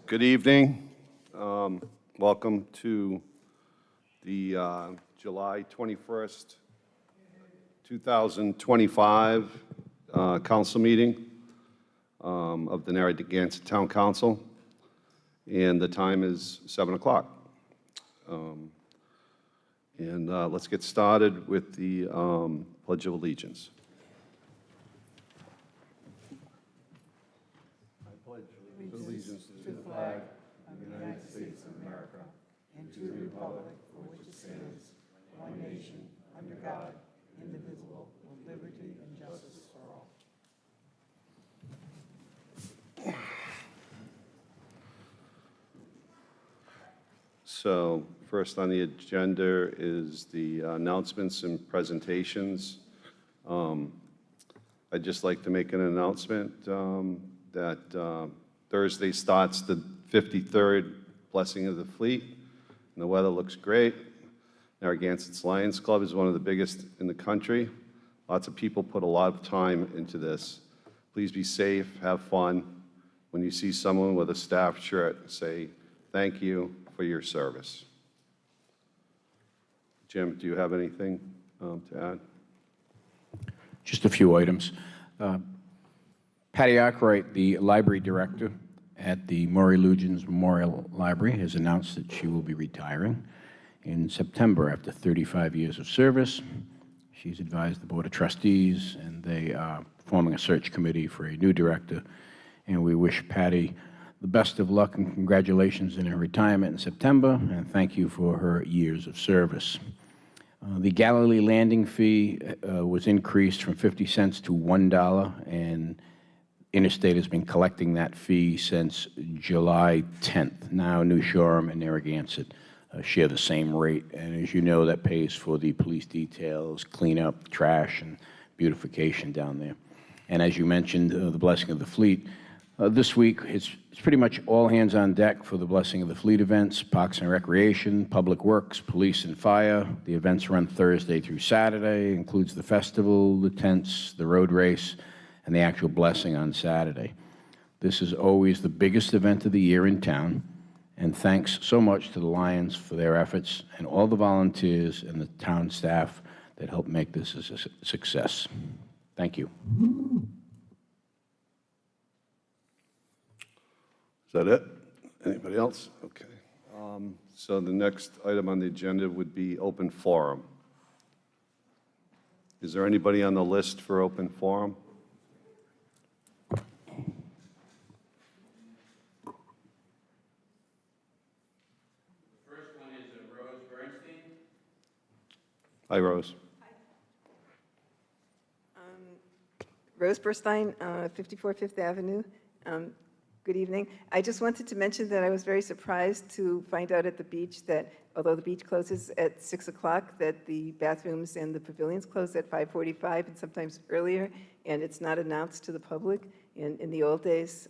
Good evening. Welcome to the July 21st, 2025 council meeting of the Narragansett Town Council, and the time is 7 o'clock. Let's get started with the Pledge of Allegiance. Allegiance to the flag of the United States of America and to the republic for which it stands, one nation, under God, indivisible, with liberty and justice for all. So, first on the agenda is the announcements and presentations. I'd just like to make an announcement that Thursday starts the 53rd Blessing of the Fleet, and the weather looks great. Narragansett's Lions Club is one of the biggest in the country. Lots of people put a lot of time into this. Please be safe, have fun. When you see someone with a staff shirt, say thank you for your service. Jim, do you have anything to add? Just a few items. Patty Arkwright, the library director at the Maury Lugens Memorial Library, has announced that she will be retiring in September after 35 years of service. She's advised the Board of Trustees, and they are forming a search committee for a new director. And we wish Patty the best of luck and congratulations in her retirement in September, and thank you for her years of service. The Galilee landing fee was increased from 50 cents to $1, and Interstate has been collecting that fee since July 10th. Now New Shoreham and Narragansett share the same rate, and as you know, that pays for the police details, cleanup, trash, and beautification down there. And as you mentioned, the Blessing of the Fleet. This week, it's pretty much all hands on deck for the Blessing of the Fleet events, Parks and Recreation, Public Works, Police and Fire. The events run Thursday through Saturday, includes the festival, the tents, the road race, and the actual blessing on Saturday. This is always the biggest event of the year in town, and thanks so much to the Lions for their efforts and all the volunteers and the town staff that helped make this a success. Thank you. Is that it? Anybody else? Okay. So the next item on the agenda would be open forum. Is there anybody on the list for open forum? Hi, Rose. Rose Burstein, 54 Fifth Avenue. Good evening. I just wanted to mention that I was very surprised to find out at the beach that although the beach closes at 6 o'clock, that the bathrooms and the pavilions close at 5:45 and sometimes earlier, and it's not announced to the public. In the old days,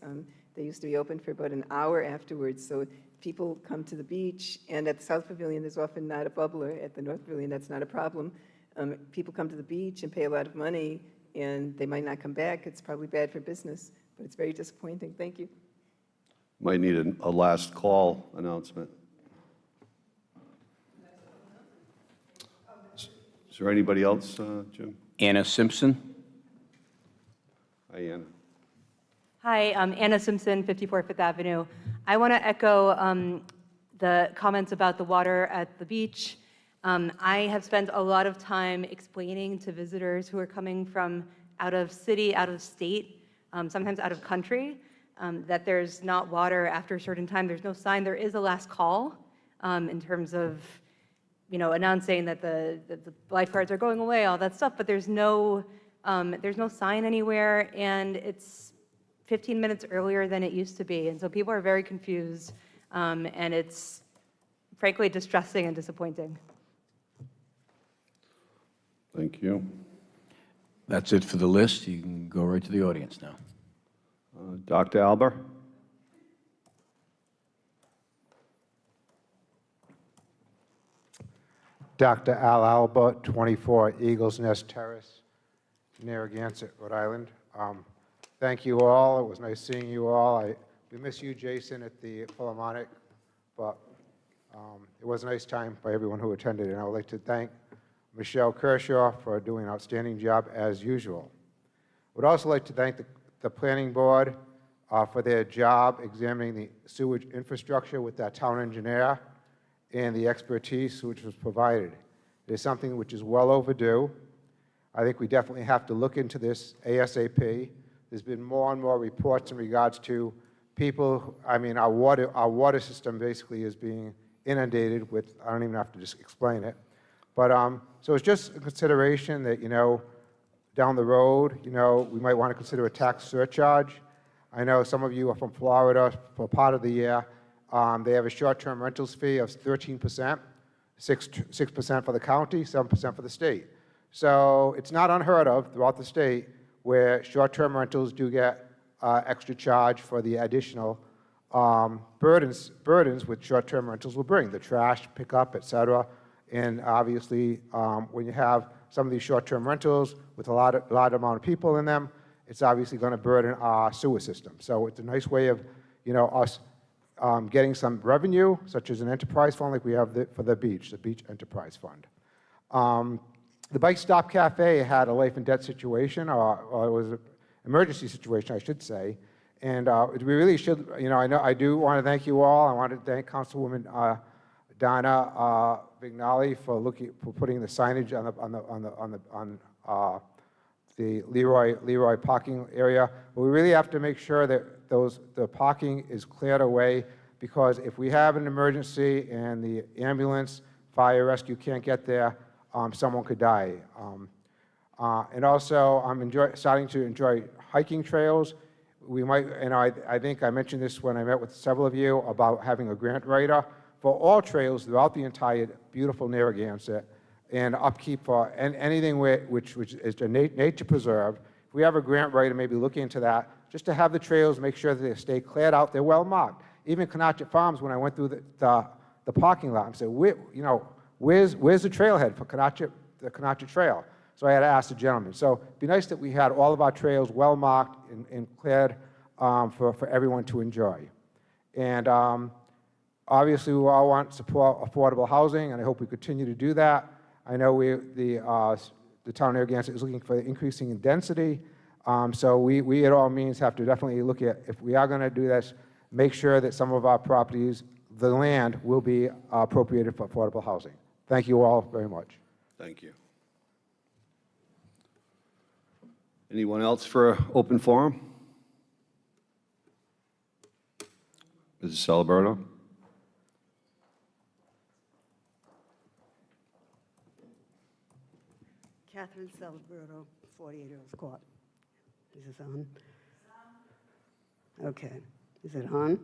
they used to be open for about an hour afterwards. So people come to the beach, and at the South Pavilion, there's often not a bubbler. At the North Pavilion, that's not a problem. People come to the beach and pay a lot of money, and they might not come back. It's probably bad for business, but it's very disappointing. Thank you. Might need a last call announcement. Is there anybody else, Jim? Anna Simpson. Hi, Anna. Hi, I'm Anna Simpson, 54 Fifth Avenue. I want to echo the comments about the water at the beach. I have spent a lot of time explaining to visitors who are coming from out of city, out of state, sometimes out of country, that there's not water after a certain time. There's no sign. There is a last call in terms of, announcing that the lifeguards are going away, all that stuff. But there's no sign anywhere, and it's 15 minutes earlier than it used to be. And so people are very confused, and it's frankly distressing and disappointing. Thank you. That's it for the list. You can go right to the audience now. Dr. Alber? Dr. Al Alba, 24 Eagles Nest Terrace, Narragansett, Rhode Island. Thank you all. It was nice seeing you all. I We miss you, Jason, at the Philharmonic, but it was a nice time for everyone who attended, and I would like to thank Michelle Kershaw for doing an outstanding job as usual. I would also like to thank the Planning Board for their job examining the sewage infrastructure with that town engineer and the expertise which was provided. It is something which is well overdue. I think we definitely have to look into this ASAP. There's been more and more reports in regards to people, our water system basically is being inundated with, I don't even have to just explain it. But, so it's just a consideration that, down the road, we might want to consider a tax surcharge. I know some of you are from Florida for part of the year. They have a short-term rentals fee of 13%, 6% for the county, 7% for the state. So it's not unheard of throughout the state where short-term rentals do get extra charge for the additional burdens which short-term rentals will bring, the trash pickup, et cetera. And obviously, when you have some of these short-term rentals with a large amount of people in them, it's obviously going to burden our sewer system. So it's a nice way of, us getting some revenue, such as an enterprise fund like we have for the Beach Enterprise Fund. The Bike Stop Cafe had a life and death situation, or it was an emergency situation, I should say. And we really should, I do want to thank you all. I want to thank Councilwoman Donna Vignali for putting the signage on the Leroy parking area. But we really have to make sure that the parking is cleared away, because if we have an emergency and the ambulance, fire, rescue can't get there, someone could die. And also, I'm starting to enjoy hiking trails. We might, I think I mentioned this when I met with several of you about having a grant writer for all trails throughout the entire beautiful Narragansett, and upkeep for anything which is a nature preserve. If we have a grant writer, maybe looking into that, just to have the trails, make sure that they stay cleared out, they're well marked. Even Canachet Farms, when I went through the parking lot, I said, where's the trailhead for the Canachet Trail? So I had to ask the gentleman. So it'd be nice that we had all of our trails well marked and cleared for everyone to enjoy. And obviously, we all want to support affordable housing, and I hope we continue to do that. I know the town of Narragansett is looking for increasing in density, so we at all means have to definitely look at, if we are going to do this, make sure that some of our properties, the land, will be appropriated for affordable housing. Thank you all very much. Thank you. Anyone else for open forum? Mrs. Celeberto? Catherine Celeberto, 48 Earls Court. Is this on? Okay. Is it on?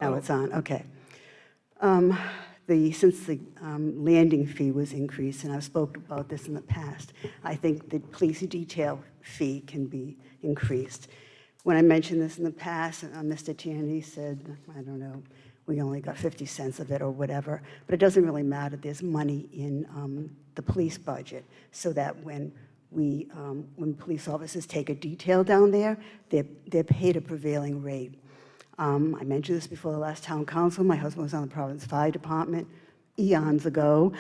Oh, it's on. Okay. Since the landing fee was increased, and I've spoken about this in the past, I think the police detail fee can be increased. When I mentioned this in the past, Mr. Tierney said, I don't know, we only got 50 cents of it or whatever, but it doesn't really matter. There's money in the police budget, so that when police officers take a detail down there, they're paid a prevailing rate. I mentioned this before the last town council. My husband was on the Providence Fire Department eons ago.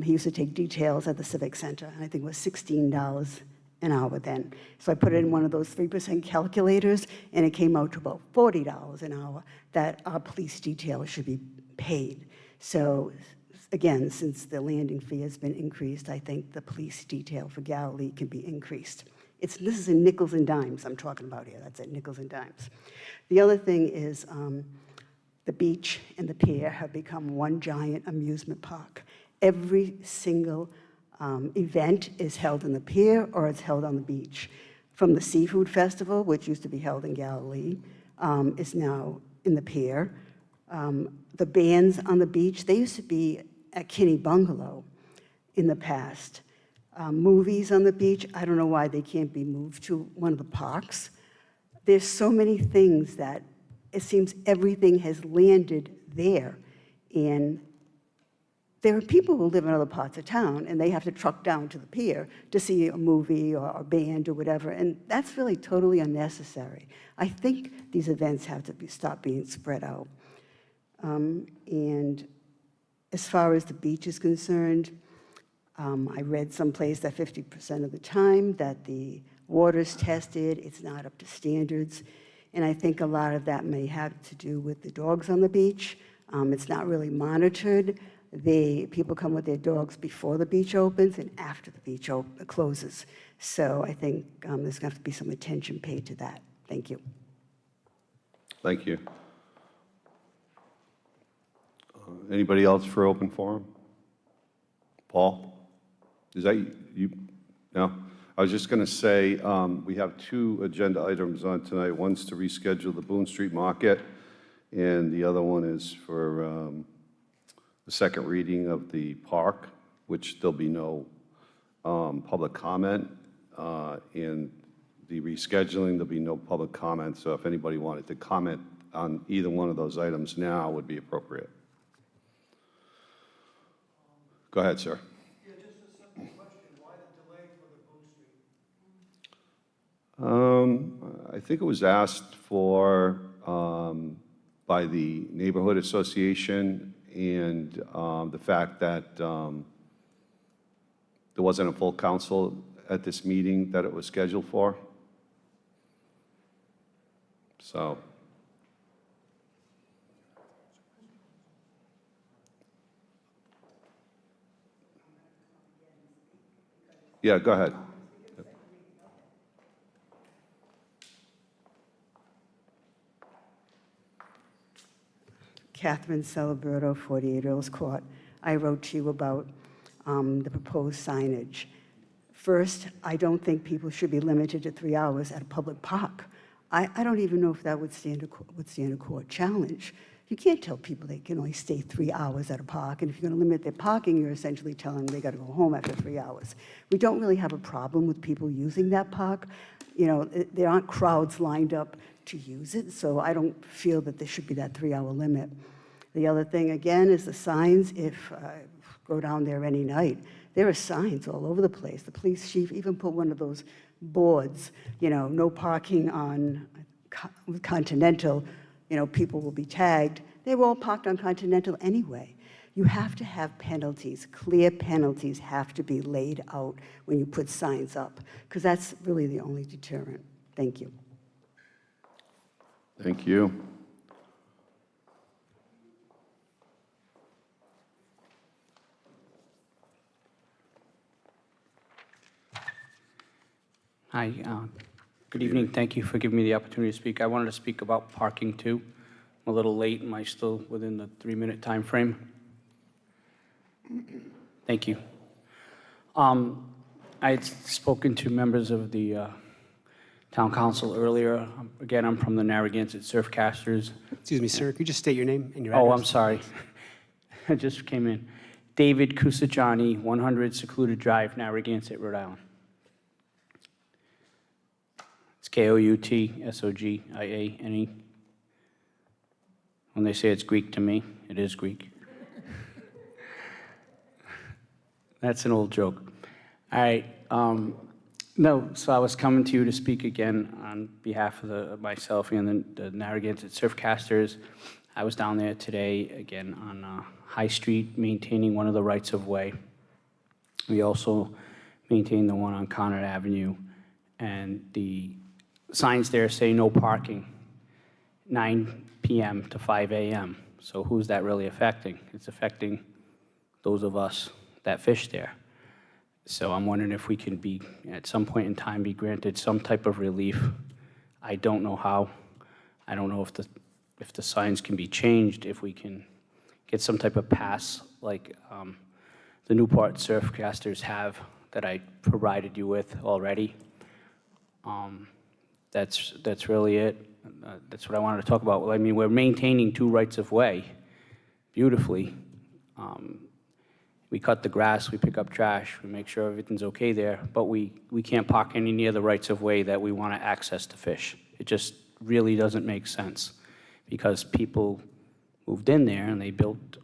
He used to take details at the Civic Center, and I think it was $16 an hour then. So I put it in one of those 3% calculators, and it came out to about $40 an hour that our police detail should be paid. So again, since the landing fee has been increased, I think the police detail for Galilee can be increased. This is in nickels and dimes I'm talking about here. That's it, nickels and dimes. The other thing is the beach and the pier have become one giant amusement park. Every single event is held in the pier or it's held on the beach. From the Seafood Festival, which used to be held in Galilee, is now in the pier. The bands on the beach, they used to be at Kinney Bungalow in the past. Movies on the beach, I don't know why they can't be moved to one of the parks. There's so many things that it seems everything has landed there. And there are people who live in other parts of town, and they have to truck down to the pier to see a movie or a band or whatever, and that's really totally unnecessary. I think these events have to stop being spread out. And as far as the beach is concerned, I read someplace that 50% of the time that the water's tested, it's not up to standards. And I think a lot of that may have to do with the dogs on the beach. It's not really monitored. People come with their dogs before the beach opens and after the beach closes. So I think there's going to have to be some attention paid to that. Thank you. Thank you. Anybody else for open forum? Paul? Is that you? No? I was just going to say, we have 2 agenda items on tonight. One's to reschedule the Boone Street Market, and the other one is for the second reading of the park, which there'll be no public comment. In the rescheduling, there'll be no public comment, so if anybody wanted to comment on either one of those items now would be appropriate. Go ahead, sir. Yeah, just a simple question. Why the delay for the Boone Street? I think it was asked for by the Neighborhood Association, and the fact that there wasn't a full council at this meeting that it was scheduled for. So. Yeah, go ahead. Catherine Celeberto, 48 Earls Court. I wrote to you about the proposed signage. First, I don't think people should be limited to 3 hours at a public park. I don't even know if that would stand a court challenge. You can't tell people they can only stay 3 hours at a park, and if you're going to limit their parking, you're essentially telling them they got to go home after 3 hours. We don't really have a problem with people using that park. You know, there aren't crowds lined up to use it, so I don't feel that there should be that 3-hour limit. The other thing, again, is the signs. If go down there any night, there are signs all over the place. The police chief even put one of those boards, you know, no parking on Continental, you know, people will be tagged. They were all parked on Continental anyway. You have to have penalties. Clear penalties have to be laid out when you put signs up, because that's really the only deterrent. Thank you. Thank you. Hi, good evening. Thank you for giving me the opportunity to speak. I wanted to speak about parking too. I'm a little late. Am I still within the 3-minute time frame? Thank you. I had spoken to members of the town council earlier. Again, I'm from the Narragansett Surfcasters. Excuse me, sir, could you just state your name and your address? Oh, I'm sorry. I just came in. David Kusajani, 100 Secluded Drive, Narragansett, Rhode Island. It's Koutsogiane. When they say it's Greek to me, it is Greek. That's an old joke. All right. No, so I was coming to you to speak again on behalf of myself and the Narragansett Surfcasters. I was down there today, again, on High Street, maintaining one of the rights-of-way. We also maintain the one on Conard Avenue, and the signs there say no parking, 9 p.m. to 5 a.m. So who's that really affecting? It's affecting those of us that fish there. So I'm wondering if we can be, at some point in time, be granted some type of relief. I don't know how. I don't know if the signs can be changed, if we can get some type of pass like the Newport Surfcasters have that I provided you with already. That's really it. That's what I wanted to talk about. Well, I mean, we're maintaining 2 rights-of-way beautifully. We cut the grass, we pick up trash, we make sure everything's okay there, but we can't park any near the rights-of-way that we want to access to fish. It just really doesn't make sense, because people moved in there and they built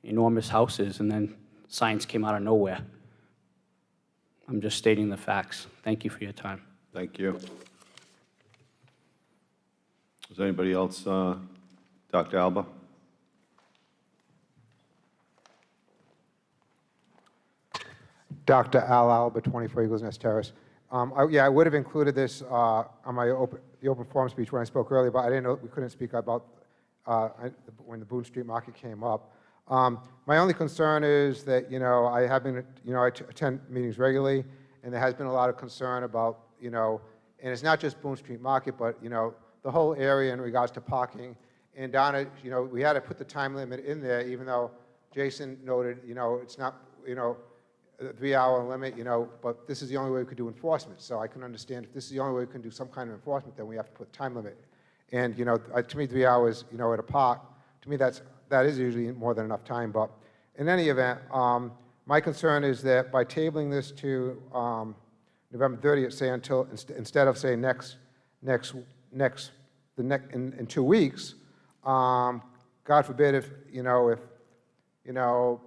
enormous houses, and then signs came out of nowhere. I'm just stating the facts. Thank you for your time. Thank you. Does anybody else, Dr. Alba? Dr. Al Alba, 24 Eagles Nest Terrace. Yeah, I would have included this on my the open forum speech when I spoke earlier, but I didn't know we couldn't speak about when the Boone Street Market came up. My only concern is that, I have been, I attend meetings regularly, and there has been a lot of concern about, and it's not just Boone Street Market, but, the whole area in regards to parking. And down at, we had to put the time limit in there, even though Jason noted, it's not, a 3-hour limit, but this is the only way we could do enforcement. So I can understand if this is the only way we can do some kind of enforcement, then we have to put time limit. And, to me, 3 hours, at a park, to me, that is usually more than enough time. But in any event, my concern is that by tabling this to November 30th, say instead of saying in 2 weeks, God forbid if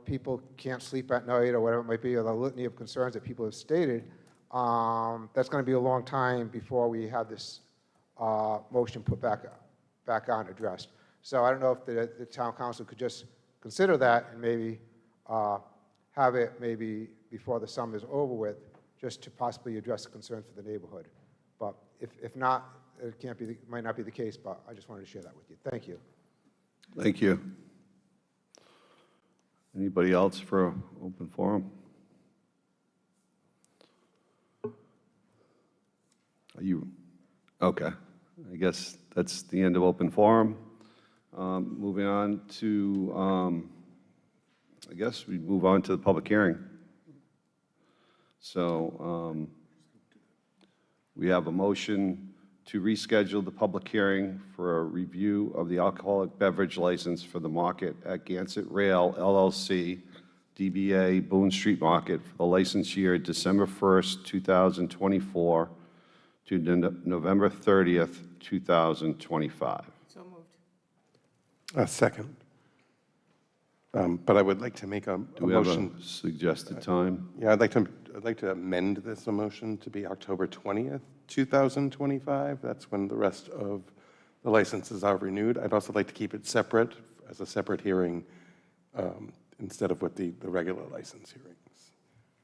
people can't sleep at night or whatever it might be, or the litany of concerns that people have stated, that's going to be a long time before we have this motion put back on addressed. So I don't know if the town council could just consider that and maybe have it maybe before the summer is over with, just to possibly address the concerns for the neighborhood. But if not, it might not be the case, but I just wanted to share that with you. Thank you. Thank you. Anybody else for open forum? Are you, okay. I guess that's the end of open forum. Moving on to, I guess we move on to the public hearing. So we have a motion to reschedule the public hearing for a review of the alcoholic beverage license for the market at Gansett Rail LLC, DBA Boone Street Market for the license year December 1st, 2024 to November 30th, 2025. So moved. Second. But I would like to make a Do we have motion. a suggested time? Yeah, I'd like to amend this motion to be October 20th, 2025. That's when the rest of the licenses are renewed. I'd also like to keep it separate, as a separate hearing, instead of with the regular license hearings.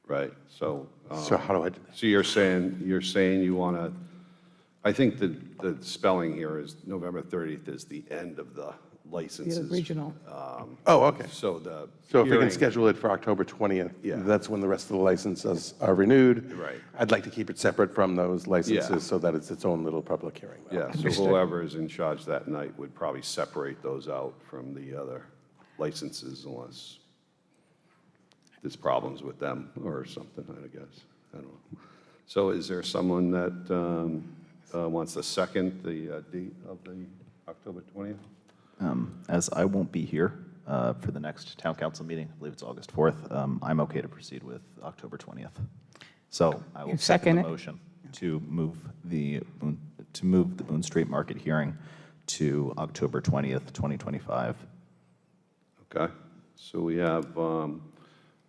Right, so. So how do I do that? So you're saying you want to, I think the spelling here is November 30th is the end of the licenses. The original. Oh, okay. So the So if we can hearing- schedule it for October 20th, Yeah. that's when the rest of the licenses are renewed. Right. I'd like to keep it separate from those licenses Yeah. so that it's its own little public hearing. though. Yeah, so whoever is in charge that night would probably separate those out from the other licenses unless there's problems with them or something, I guess. I don't know. So is there someone that wants to second the date of the October 20th? As I won't be here for the next town council meeting, I believe it's August 4th, I'm okay to proceed with October 20th. So I will You second the second it? motion to move the Boone Street Market hearing to October 20th, 2025. Okay, so we have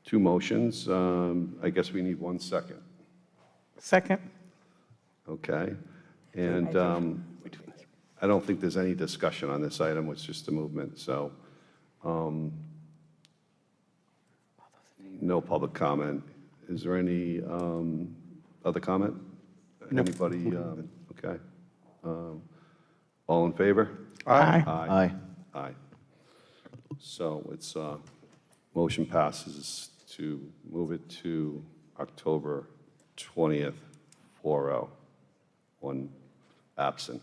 two motions. I guess we need one second. Second. Okay, and I don't think there's any discussion on this item, it's just a movement, so no public comment. Is there any other comment? Anybody? Okay. All in favor? Aye. Aye. Aye. So it's, motion passes to move it to October 20th, 4-0. One absent.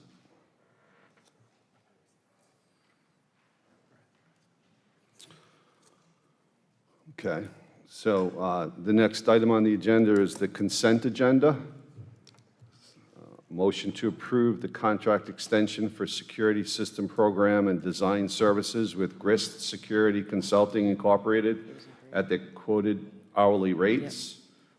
Okay, so the next item on the agenda is the consent agenda. Motion to approve the contract extension for security system program and design services with Grist Security Consulting Incorporated at the quoted hourly rates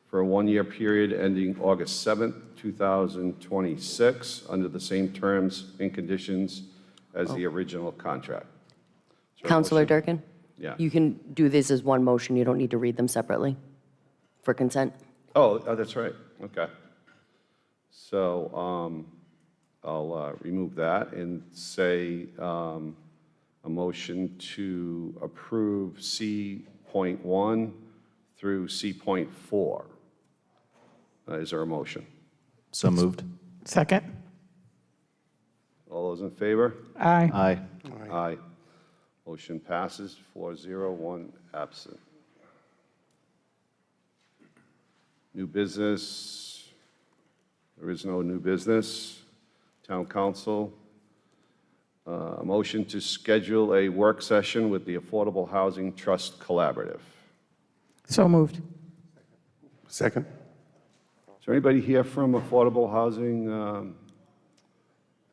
for a one-year period ending August 7th, 2026, under the same terms and conditions as the original contract. Is there a Counselor motion? Durkin? Yeah. You can do this as one motion. You don't need to read them separately for consent. Oh, that's right. Okay. So I'll remove that and say a motion to approve C.1 through C.4. Is there a motion? So moved. Second. All those in favor? Aye. Aye. Aye. Motion passes 4-0, 1 absent. New business. There is no new business. Town council. A motion to schedule a work session with the Affordable Housing Trust Collaborative. So moved. Second? Is there anybody here from Affordable Housing?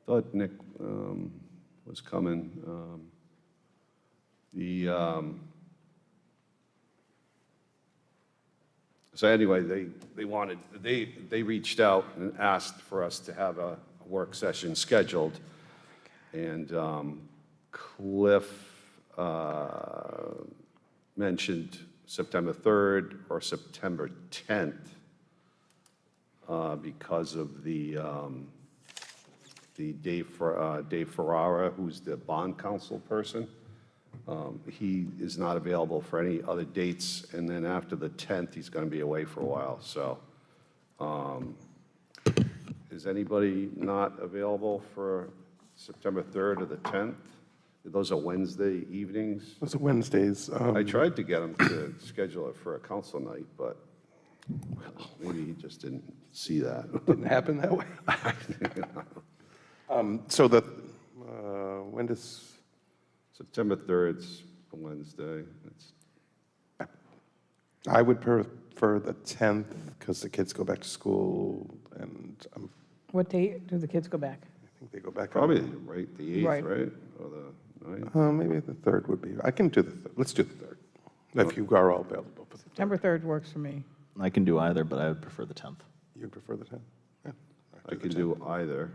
Thought Nick was coming. So anyway, they reached out and asked for us to have a work session scheduled. And Cliff mentioned September 3rd or September 10th because of the Dave Ferrara, who's the bond counsel person. He is not available for any other dates, and then after the 10th, he's going to be away for a while. So is anybody not available for September 3rd or the 10th? Those are Wednesday evenings. Those are Wednesdays. I tried to get him to schedule it for a council night, but maybe he just didn't see that. Didn't happen that way. So when does, September 3rd's a Wednesday. I would prefer the 10th because the kids go back to school and What date do the kids go back? I think they go back. Probably, right, the 8th, Right. right? Or the 9th? Maybe the 3rd would be, I can do the 3rd. Let's do the 3rd. If you are all available for the 3rd. September 3rd works for me. I can do either, but I would prefer the 10th. You'd prefer the 10th? Yeah. I could do either.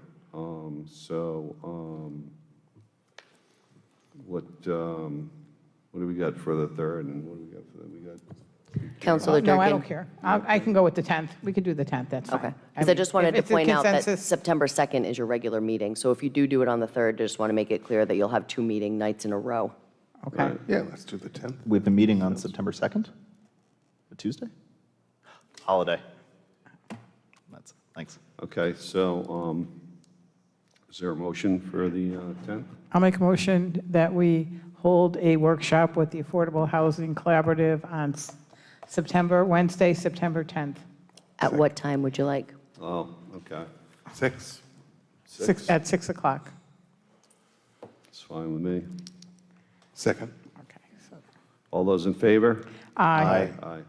What do we got for the 3rd, and what do we got for we got? Councilor Durkin? No, I don't care. I can go with the 10th. We could do the 10th, that's fine. Okay. Because I just wanted to if the point out that consensus- September 2nd is your regular meeting. So if you do it on the 3rd, I just want to make it clear that you'll have 2 meeting nights in a row. Okay. Yeah, let's do the 10th. We have a meeting on September 2nd, a Tuesday? Holiday. That's it. Thanks. Okay, so is there a motion for the 10th? I'll make a motion that we hold a workshop with the Affordable Housing Collaborative on Wednesday, September 10th. At what time would you like? Oh, okay. 6? At 6 o'clock. It's fine with me. Second? Okay. So All those in favor? Aye. Aye.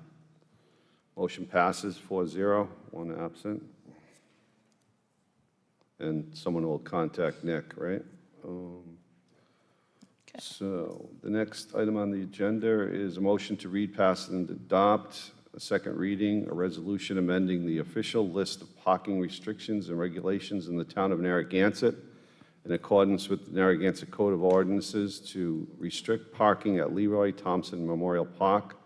Motion passes 4-0, 1 absent. And someone will contact Nick, right? So the next item on the agenda is a motion to read, pass, and adopt a second reading, a resolution amending the official list of parking restrictions and regulations in the town of Narragansett in accordance with the Narragansett Code of Ordinances to restrict parking at Leroy Thompson Memorial Park,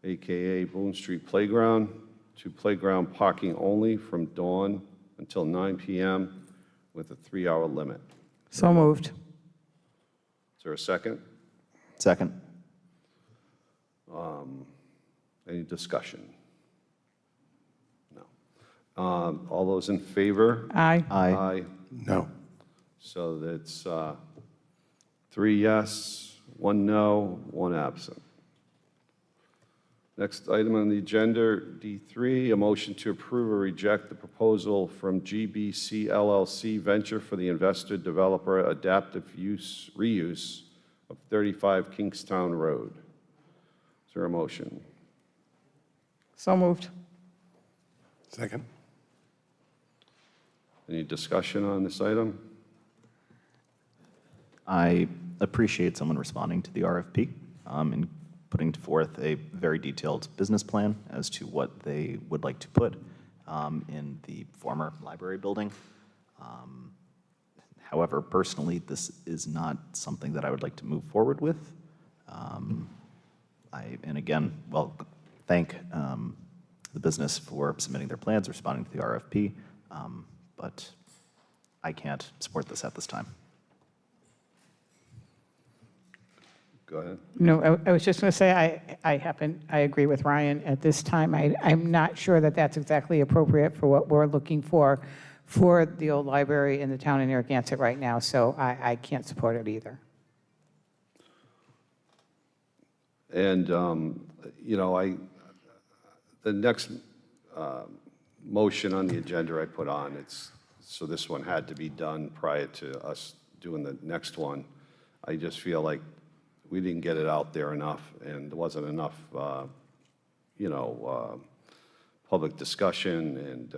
AKA Boone Street Playground, to playground parking only from dawn until 9 p.m. with a 3-hour limit. So moved. Is there a second? Second. Any discussion? No. All those in favor? Aye. Aye. No. So that's 3 yes, 1 no, 1 absent. Next item on the agenda, D3, a motion to approve or reject the proposal from GBC LLC Venture for the investor developer adaptive reuse of 35 Kingstown Road. Is there a motion? So moved. Second? Any discussion on this item? I appreciate someone responding to the RFP and putting forth a very detailed business plan as to what they would like to put in the former library building. However, personally, this is not something that I would like to move forward with. And again, well, thank the business for submitting their plans, responding to the RFP, but I can't support this at this time. Go ahead. No, I was just going to say, I agree with Ryan. At this time, I'm not sure that that's exactly appropriate for what we're looking for the old library in the town of Narragansett right now, so I can't support it either. And, the next motion on the agenda I put on, so this one had to be done prior to us doing the next one. I just feel like we didn't get it out there enough, and there wasn't enough, public discussion, and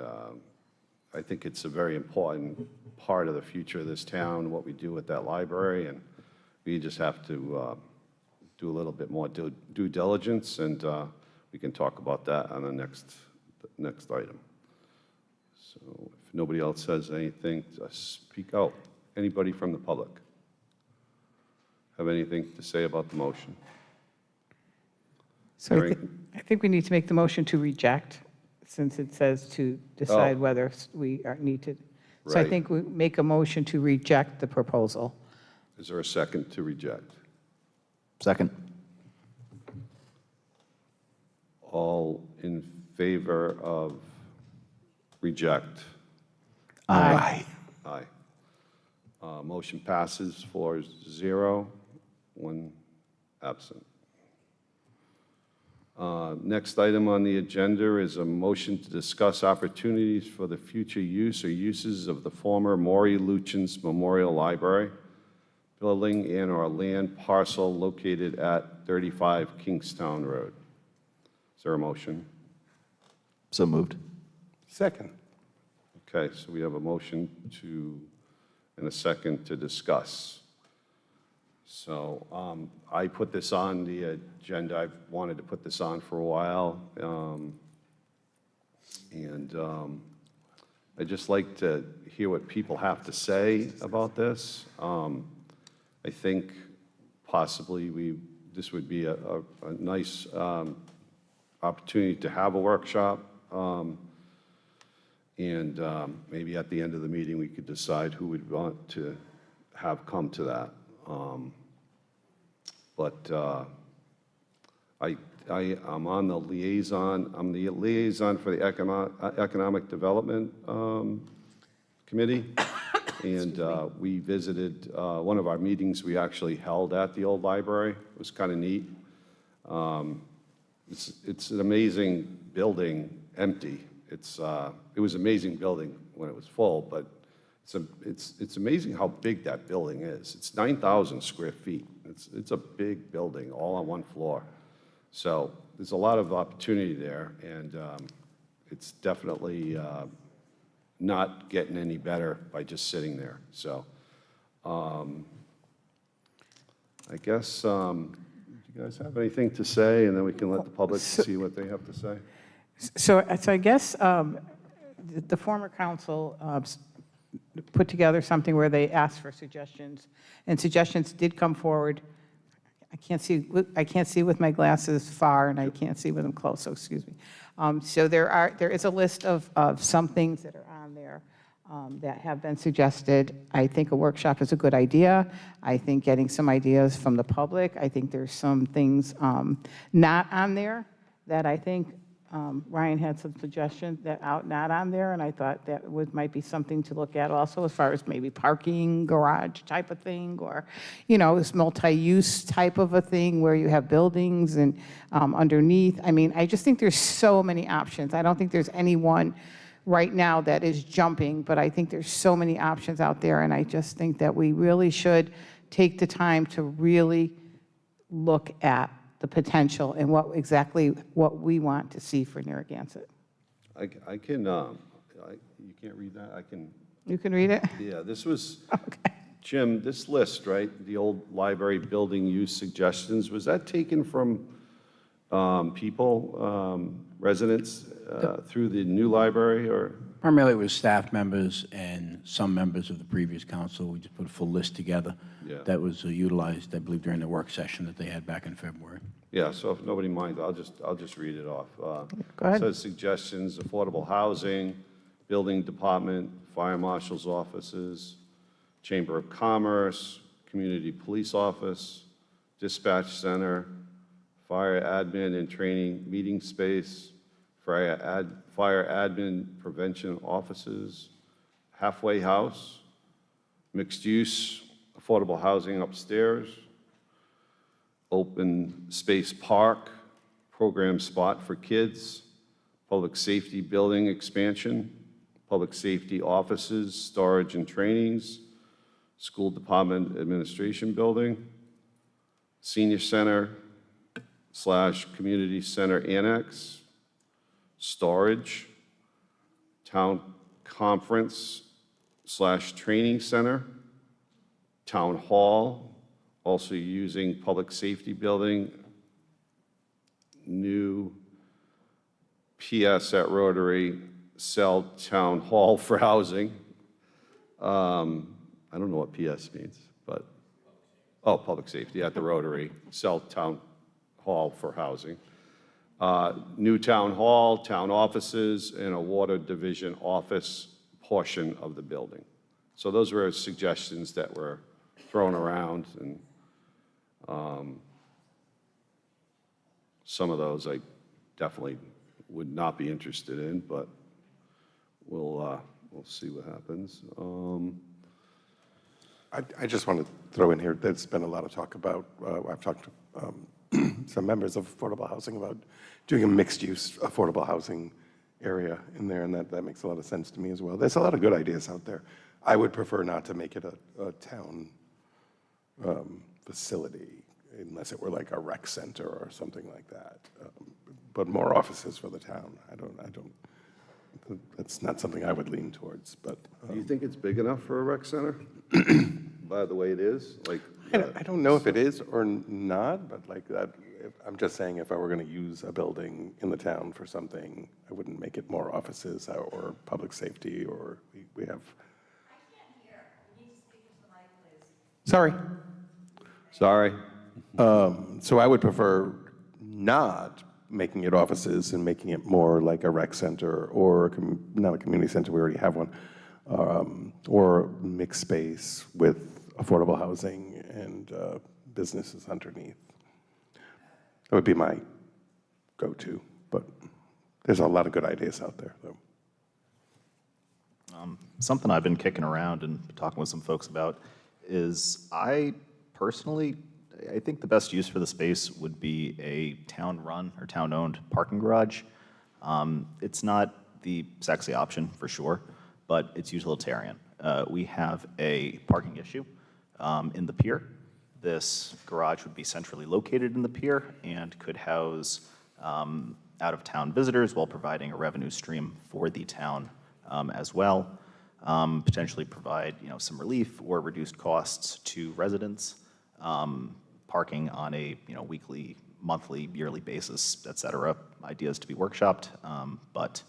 I think it's a very important part of the future of this town, what we do with that library, and we just have to do a little bit more due diligence, and we can talk about that on the next item. So if nobody else has anything to speak out, anybody from the public have anything to say about the motion? So I think we need to make the motion to reject, since it says to decide whether we need to. So I Right. think we make a motion to reject the proposal. Is there a second to reject? Second. All in favor of reject? Aye. Aye. Motion passes 4-0, one absent. Next item on the agenda is a motion to discuss opportunities for the future use or uses of the former Maury Luchins Memorial Library building and/or land parcel located at 35 Kingstown Road. Is there a motion? So moved. Second. Okay, so we have a motion and a second to discuss. So I put this on the agenda. I've wanted to put this on for a while. I'd just like to hear what people have to say about this. I think possibly this would be a nice opportunity to have a workshop. Maybe at the end of the meeting, we could decide who we'd want to have come to that. I'm on the liaison. I'm the liaison for the Economic Development Committee. And we visited, one of our meetings we actually held at the old library. It was kind of neat. It's an amazing building, empty. It was an amazing building when it was full, but it's amazing how big that building is. It's 9,000 square feet. It's a big building, all on one floor. So there's a lot of opportunity there, and it's definitely not getting any better by just sitting there. So I guess, do you guys have anything to say, and then we can let the public see what they have to say? So I guess the former council put together something where they asked for suggestions, and suggestions did come forward. I can't see with my glasses far, and I can't see with them close, so excuse me. So there is a list of some things that are on there that have been suggested. I think a workshop is a good idea. I think getting some ideas from the public. I think there's some things not on there that I think Ryan had some suggestions that not on there, and I thought that might be something to look at also, as far as maybe parking, garage type of thing, or, this multi-use type of a thing where you have buildings and underneath. I mean, I just think there's so many options. I don't think there's anyone right now that is jumping, but I think there's so many options out there, and I just think that we really should take the time to really look at the potential and what we want to see for Narragansett. I can, you can't read that? I can. You can read it? Yeah, this was, Okay. Jim, this list, right, the old library building use suggestions, was that taken from people, residents through the new library, or? Primarily, it was staff members and some members of the previous council. We just put a full list together. Yeah. That was utilized, I believe, during the work session that they had back in February. Yeah, so if nobody minds, I'll just read it off. Go ahead. It says suggestions: affordable housing, building department, fire marshal's offices, chamber of commerce, community police office, dispatch center, fire admin and training meeting space, fire admin prevention offices, halfway house, mixed use, affordable housing upstairs, open space park, program spot for kids, public safety building expansion, public safety offices, storage and trainings, school department administration building, senior center / community center annex, storage, town conference / training center, town hall, also using public safety building, new PS at Rotary, sell town hall for housing. I don't know what PS means, but, oh, public safety at the Rotary, sell town hall for housing. New town hall, town offices, and a water division office portion of the building. So those were suggestions that were thrown around, and some of those I definitely would not be interested in, but we'll see what happens. I just want to throw in here, there's been a lot of talk about, I've talked to some members of affordable housing about doing a mixed-use affordable housing area in there, and that makes a lot of sense to me as well. There's a lot of good ideas out there. I would prefer not to make it a town facility, unless it were like a rec center or something like that. But more offices for the town. That's not something I would lean towards, but. Do you think it's big enough for a rec center? By the way it is? Like, I don't know if it is or not, but like that, I'm just saying if I were going to use a building in the town for something, I wouldn't make it more offices or public safety, or we have. Sorry. Sorry. So I would prefer not making it offices and making it more like a rec center or not a community center, we already have one, or mixed space with affordable housing and businesses underneath. That would be my go-to, but there's a lot of good ideas out there, though. Something I've been kicking around and talking with some folks about is I think the best use for the space would be a town-run or town-owned parking garage. It's not the sexy option for sure, but it's utilitarian. We have a parking issue in the pier. This garage would be centrally located in the pier and could house out-of-town visitors while providing a revenue stream for the town as well. Potentially provide some relief or reduced costs to residents. Parking on a weekly, monthly, yearly basis, et cetera. Ideas to be workshopped. But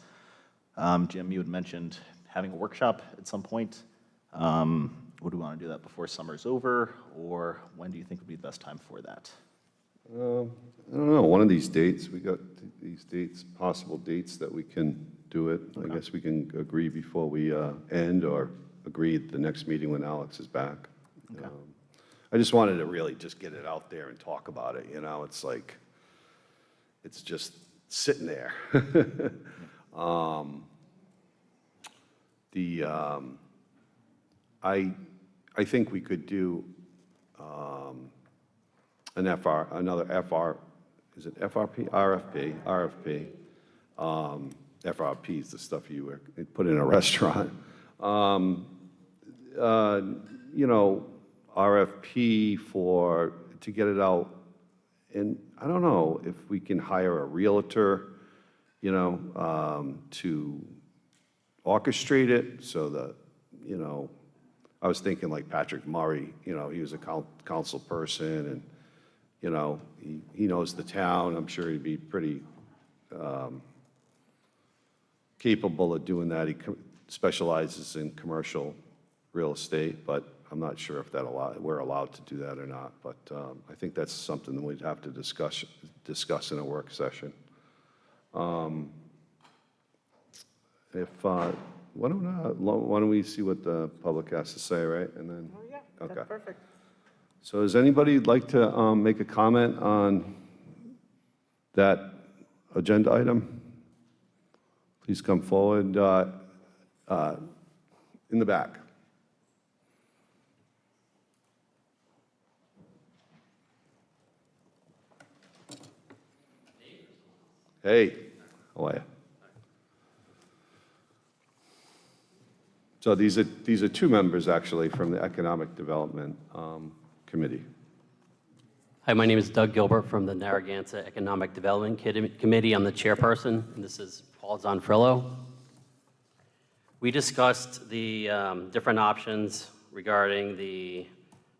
Jim, you had mentioned having a workshop at some point. Would we want to do that before summer's over, or when do you think would be the best time for that? I don't know, one of these dates, we got these dates, possible dates that we can do it. I guess we can agree before we end, or agree at the next meeting when Alex is back. Okay. I just wanted to really just get it out there and talk about it, it's like, it's just sitting there. I think we could do another is it FRP? RFP. FRP is the stuff you put in a restaurant. RFP to get it out, and I don't know if we can hire a realtor, to orchestrate it, so that, I was thinking like Patrick Murray, he was a council person, and, he knows the town. I'm sure he'd be pretty capable of doing that. He specializes in commercial real estate, but I'm not sure if we're allowed to do that or not. But I think that's something that we'd have to discuss in a work session. Why don't we see what the public has to say, right? And then, Oh, yeah, okay. that's perfect. So does anybody like to make a comment on that agenda item? Please come forward in the back. Hey, how are you? So these are two members, actually, from the Economic Development Committee. Hi, my name is Doug Gilbert from the Narragansett Economic Development Committee. I'm the chairperson, and this is Paul Zonfrillo. We discussed the different options regarding the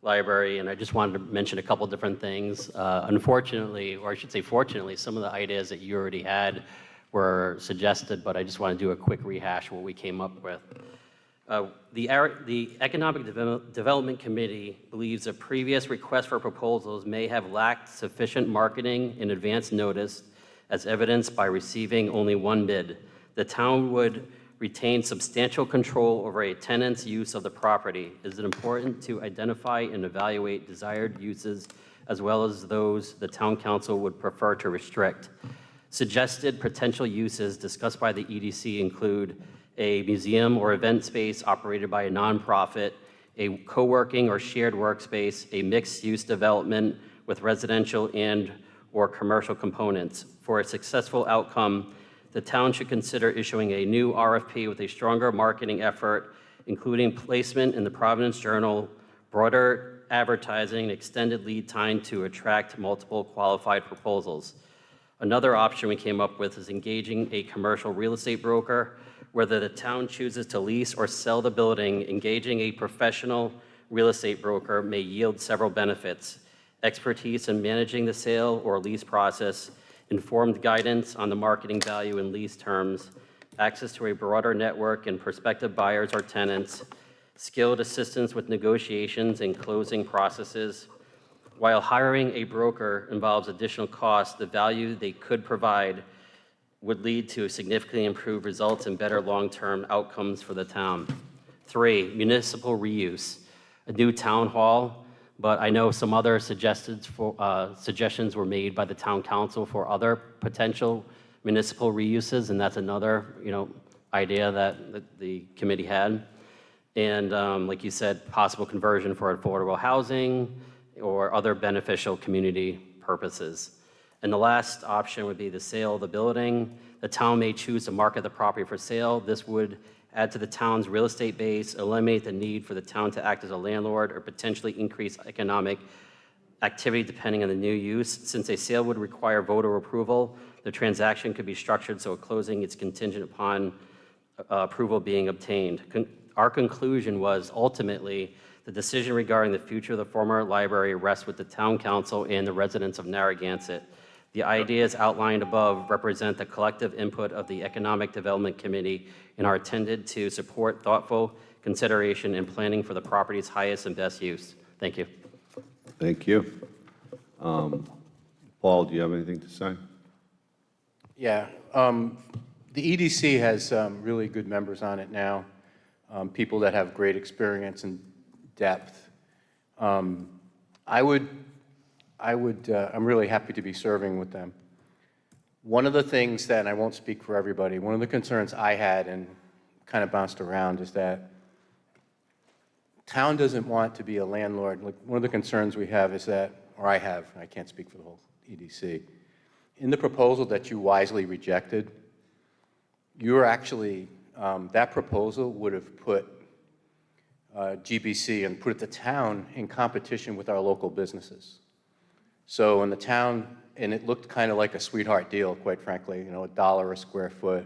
library, and I just wanted to mention a couple different things. Unfortunately, or I should say fortunately, some of the ideas that you already had were suggested, but I just want to do a quick rehash of what we came up with. The Economic Development Committee believes a previous request for proposals may have lacked sufficient marketing and advance notice, as evidenced by receiving only one bid. The town would retain substantial control over a tenant's use of the property. Is it important to identify and evaluate desired uses as well as those the town council would prefer to restrict? Suggested potential uses discussed by the EDC include a museum or event space operated by a nonprofit, a co-working or shared workspace, a mixed-use development with residential and or commercial components. For a successful outcome, the town should consider issuing a new RFP with a stronger marketing effort, including placement in the Providence Journal, broader advertising, and extended lead time to attract multiple qualified proposals. Another option we came up with is engaging a commercial real estate broker. Whether the town chooses to lease or sell the building, engaging a professional real estate broker may yield several benefits: expertise in managing the sale or lease process, informed guidance on the marketing value and lease terms, access to a broader network and prospective buyers or tenants, skilled assistance with negotiations and closing processes. While hiring a broker involves additional costs, the value they could provide would lead to significantly improved results and better long-term outcomes for the town. 3, municipal reuse. A new town hall, but I know some other suggestions were made by the town council for other potential municipal reuses, and that's another idea that the committee had. And like you said, possible conversion for affordable housing or other beneficial community purposes. And the last option would be the sale of the building. The town may choose to market the property for sale. This would add to the town's real estate base, eliminate the need for the town to act as a landlord, or potentially increase economic activity depending on the new use. Since a sale would require voter approval, the transaction could be structured so a closing is contingent upon approval being obtained. Our conclusion was ultimately the decision regarding the future of the former library rests with the town council and the residents of Narragansett. The ideas outlined above represent the collective input of the Economic Development Committee and are intended to support thoughtful consideration and planning for the property's highest and best use. Thank you. Thank you. Paul, do you have anything to say? Yeah. The EDC has really good members on it now, people that have great experience and depth. I'm really happy to be serving with them. One of the things that, and I won't speak for everybody, one of the concerns I had and kind of bounced around is that town doesn't want to be a landlord. Like, one of the concerns we have is that, or I can't speak for the whole EDC. In the proposal that you wisely rejected, you were actually, that proposal would have put GBC and put the town in competition with our local businesses. So in the town, and it looked kind of like a sweetheart deal, quite frankly, $1 a square foot,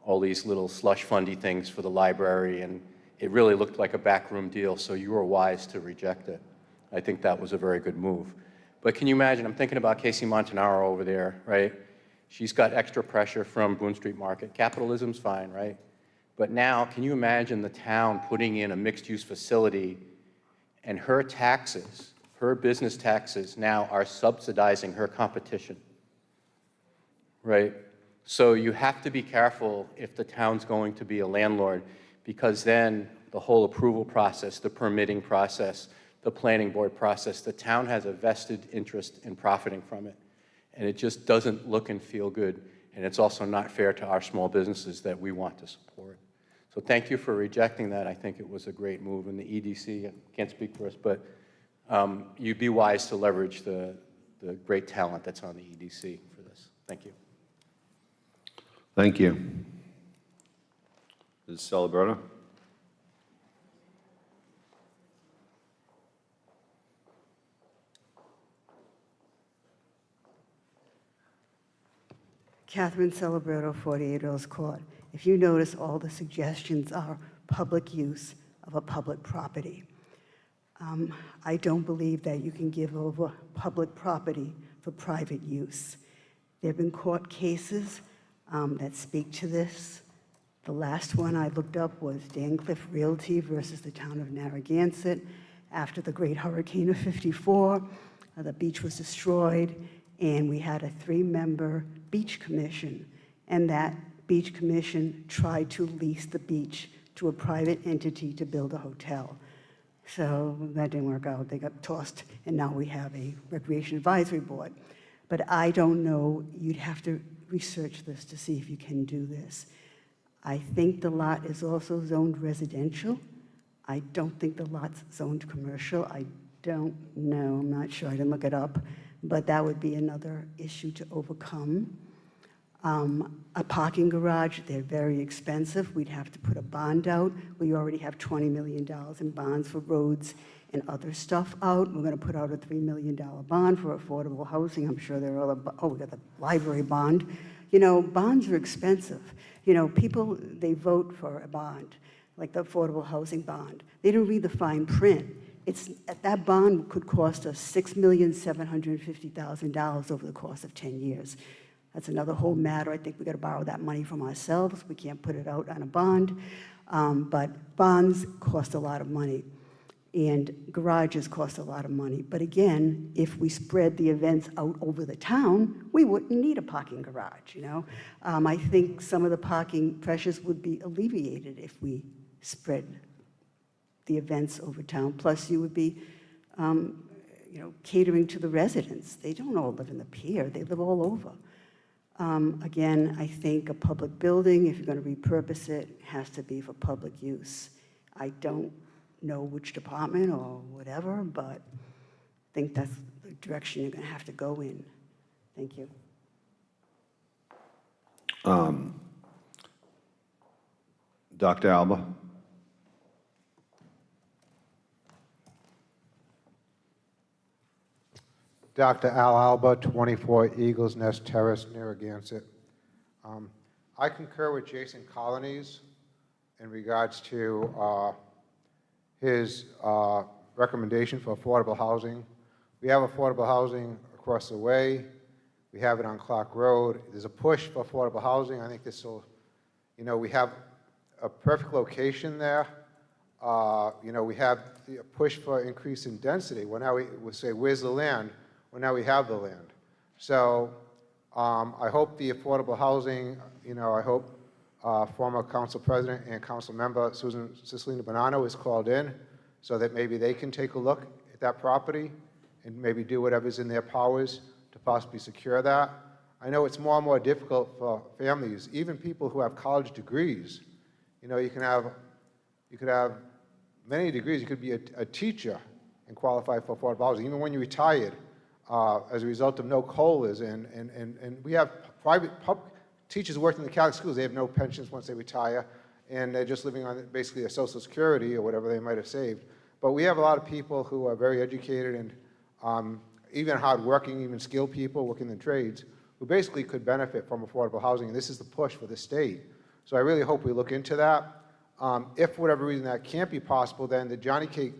all these little slush fundy things for the library, and it really looked like a backroom deal, so you were wise to reject it. I think that was a very good move. But can you imagine, I'm thinking about Casey Montanaro over there, right? She's got extra pressure from Boone Street Market. Capitalism's fine, right? But now, can you imagine the town putting in a mixed-use facility and her taxes, her business taxes now are subsidizing her competition, right? So you have to be careful if the town's going to be a landlord, because then the whole approval process, the permitting process, the planning board process, the town has a vested interest in profiting from it. And it just doesn't look and feel good. And it's also not fair to our small businesses that we want to support. So thank you for rejecting that. I think it was a great move. And the EDC, I can't speak for us, but you'd be wise to leverage the great talent that's on the EDC for this. Thank you. Thank you. Ms. Celebrano? Catherine Celebrato, 48 Earls Court. If you notice, all the suggestions are public use of a public property. I don't believe that you can give over public property for private use. There have been court cases that speak to this. The last one I looked up was Dancliff Realty versus the town of Narragansett. After the great hurricane of '54, the beach was destroyed, and we had a 3-member beach commission, and that beach commission tried to lease the beach to a private entity to build a hotel. So that didn't work out. They got tossed, and now we have a recreation advisory board. But I don't know, you'd have to research this to see if you can do this. I think the lot is also zoned residential. I don't think the lot's zoned commercial. I don't know, I'm not sure, I didn't look it up, but that would be another issue to overcome. A parking garage, they're very expensive. We'd have to put a bond out. We already have $20 million in bonds for roads and other stuff out. We're going to put out a $3 million bond for affordable housing. I'm sure there are other, we got the library bond. You know, bonds are expensive. You know, people, they vote for a bond, like the affordable housing bond. They don't read the fine print. That bond could cost us $6,750,000 over the course of 10 years. That's another whole matter. I think we got to borrow that money from ourselves. We can't put it out on a bond. But bonds cost a lot of money, and garages cost a lot of money. But again, if we spread the events out over the town, we wouldn't need a parking garage, you know? I think some of the parking pressures would be alleviated if we spread the events over town. Plus, you would be, you know, catering to the residents. They don't all live in the pier. They live all over. Again, I think a public building, if you're going to repurpose it, has to be for public use. I don't know which department or whatever, but I think that's the direction you're going to have to go in. Thank you. Dr. Alba? Dr. Al Alba, 24 Eagles Nest Terrace, Narragansett. I concur with Jason Colonies in regards to his recommendation for affordable housing. We have affordable housing across the way. We have it on Clark Road. There's a push for affordable housing. I think this will, you know, we have a perfect location there. You know, we have the push for increase in density. Well, now we say, where's the land? Well, now we have the land. So I hope the affordable housing, you know, I hope former council president and council member Susan Cicilline Bonanno is called in so that maybe they can take a look at that property and maybe do whatever's in their powers to possibly secure that. I know it's more and more difficult for families, even people who have college degrees. You know, you could have many degrees. You could be a teacher and qualify for affordable housing, even when you're retired. As a result of no COLAs, and we have teachers working in the Catholic schools. They have no pensions once they retire, and they're just living on basically their Social Security or whatever they might have saved. But we have a lot of people who are very educated and even hardworking, even skilled people working in trades, who basically could benefit from affordable housing, and this is the push for the state. So I really hope we look into that. If for whatever reason that can't be possible, then the Johnny Cake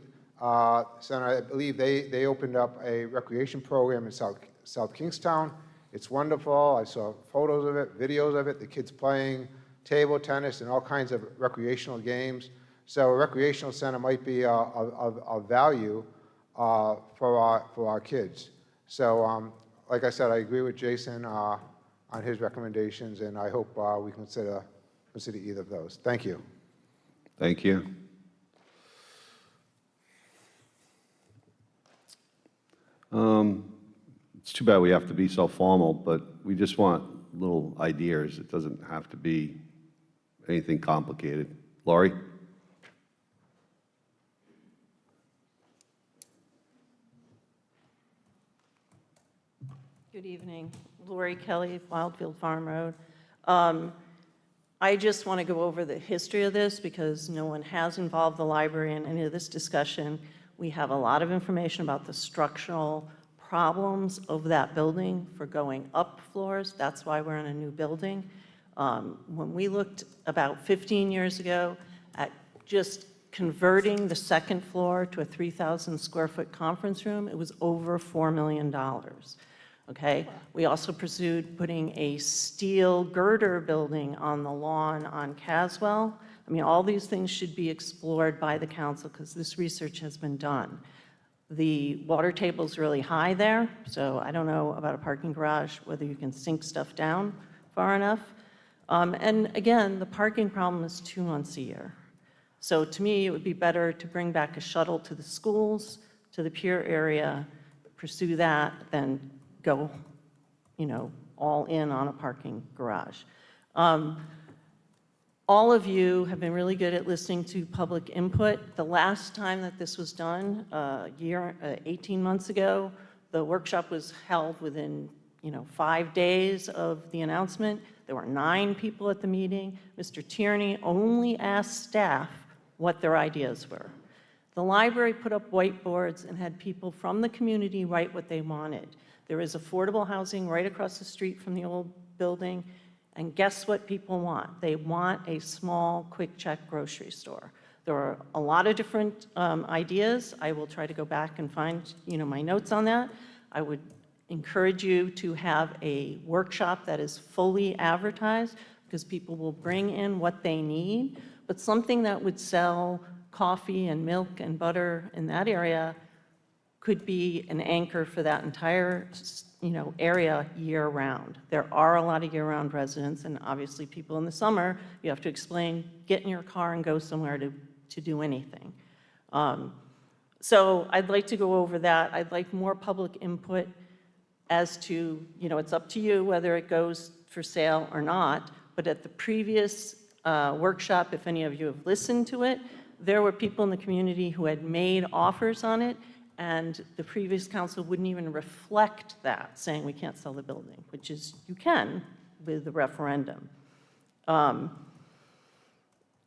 Center, I believe they opened up a recreation program in South Kingstown, It's wonderful. I saw photos of it, videos of it, the kids playing table tennis and all kinds of recreational games. So a recreational center might be of value for our kids. So like I said, I agree with Jason on his recommendations, and I hope we consider either of those. Thank you. Thank you. It's too bad we have to be so formal, but we just want little ideas. It doesn't have to be anything complicated. Laurie? Good evening. Lori Kelly, Wildfield Farm Road. I just want to go over the history of this because no one has involved the library in any of this discussion. We have a lot of information about the structural problems of that building for going up floors. That's why we're in a new building. When we looked about 15 years ago at just converting the second floor to a 3,000 square foot conference room, it was over $4 million. Okay? We also pursued putting a steel girder building on the lawn on Caswell. I mean, all these things should be explored by the council because this research has been done. The water table's really high there, so I don't know about a parking garage, whether you can sink stuff down far enough. And again, the parking problem is 2 months a year. So to me, it would be better to bring back a shuttle to the schools, to the pier area, pursue that, than go, all in on a parking garage. All of you have been really good at listening to public input. The last time that this was done, 18 months ago, the workshop was held within, 5 days of the announcement. There were 9 people at the meeting. Mr. Tierney only asked staff what their ideas were. The library put up whiteboards and had people from the community write what they wanted. There is affordable housing right across the street from the old building. And guess what people want? They want a small, quick-check grocery store. There are a lot of different ideas. I will try to go back and find, my notes on that. I would encourage you to have a workshop that is fully advertised because people will bring in what they need, but something that would sell coffee and milk and butter in that area could be an anchor for that entire area year-round. There are a lot of year-round residents, and obviously people in the summer, you have to explain, get in your car and go somewhere to do anything. So I'd like to go over that. I'd like more public input as to, it's up to you whether it goes for sale or not, but at the previous workshop, if any of you have listened to it, there were people in the community who had made offers on it, and the previous council wouldn't even reflect that, saying we can't sell the building, which is, you can with the referendum.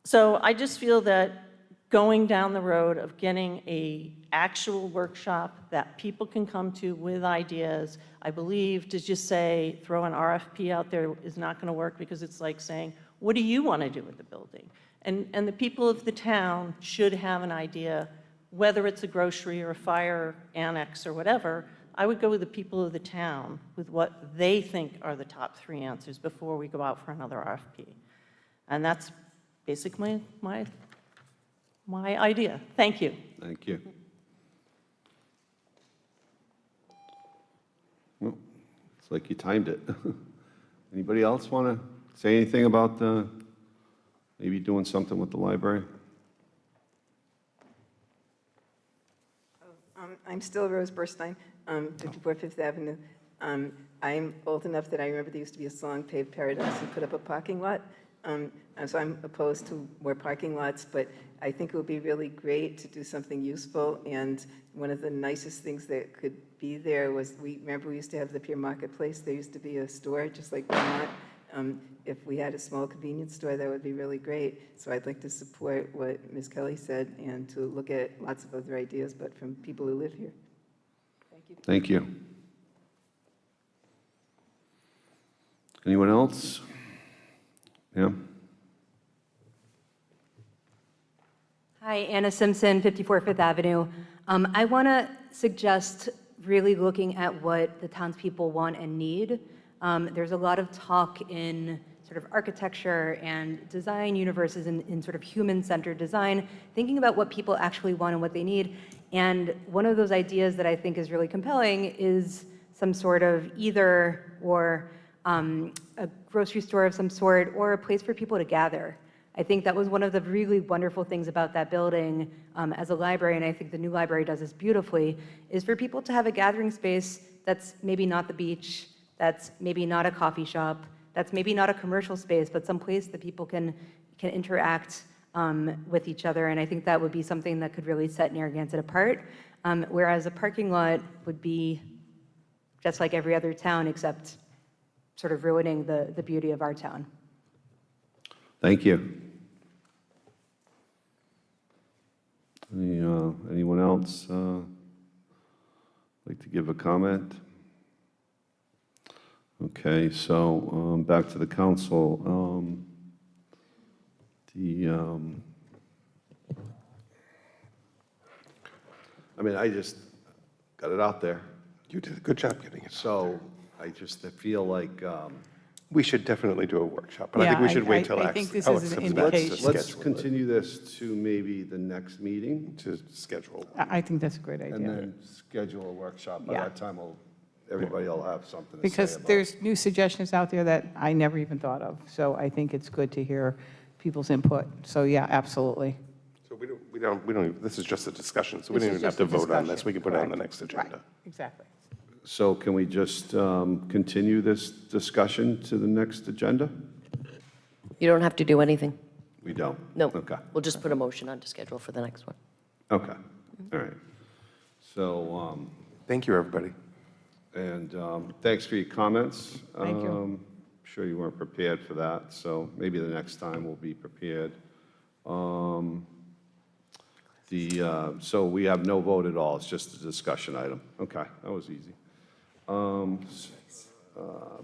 So I just feel that going down the road of getting an actual workshop that people can come to with ideas, I believe to just say, throw an RFP out there is not going to work because it's like saying, what do you want to do with the building? And the people of the town should have an idea, whether it's a grocery or a fire annex or whatever. I would go with the people of the town with what they think are the top 3 answers before we go out for another RFP. And that's basically my idea. Thank you. Thank you. Well, it's like you timed it. Anybody else want to say anything about maybe doing something with the library? I'm still Rose Burstein, 54 Fifth Avenue. I'm old enough that I remember there used to be a song, Paved Paradise, and put up a parking lot. So I'm opposed to more parking lots, but I think it would be really great to do something useful. And one of the nicest things that could be there was, remember we used to have the Pier Marketplace. There used to be a store just like Vermont. If we had a small convenience store, that would be really great. So I'd like to support what Ms. Kelly said and to look at lots of other ideas, but from people who live here. Thank you. Thank you. Anyone else? Yeah. Hi, Anna Simpson, 54 Fifth Avenue. I want to suggest really looking at what the townspeople want and need. There's a lot of talk in sort of architecture and design universes in sort of human-centered design, thinking about what people actually want and what they need. And one of those ideas that I think is really compelling is some sort of either or, a grocery store of some sort, or a place for people to gather. I think that was one of the really wonderful things about that building as a library, and I think the new library does this beautifully, is for people to have a gathering space that's maybe not the beach, that's maybe not a coffee shop, that's maybe not a commercial space, but some place that people can interact with each other. And I think that would be something that could really set Narragansett apart, whereas a parking lot would be just like every other town, except sort of ruining the beauty of our town. Thank you. Anyone else like to give a comment? Okay, so back to the council. I mean, I just got it out there. You did a good job getting it. So I just feel like we should definitely do a workshop, but I Yeah, think we should wait till I think this Alex is an comes back to indication. let's schedule it. continue this to maybe the next meeting, To schedule. I think that's a great idea. and then schedule a workshop. By Yeah. that time, everybody will have something to say Because about it. there's new suggestions out there that I never even thought of. So I think it's good to hear people's input. So yeah, absolutely. So we don't, this is just a discussion, so we This don't is even have to just a vote on this. discussion. We can put it on the Correct. next agenda. Right, exactly. So can we just continue this discussion to the next agenda? You don't have to do anything. We don't? No. Okay, We'll just put a motion on to schedule for the next one. okay, all right. So, Thank you, everybody. and thanks for your comments. Thank you. I'm sure you weren't prepared for that, so maybe the next time we'll be prepared. So we have no vote at all, it's just a discussion item. Okay, that was easy.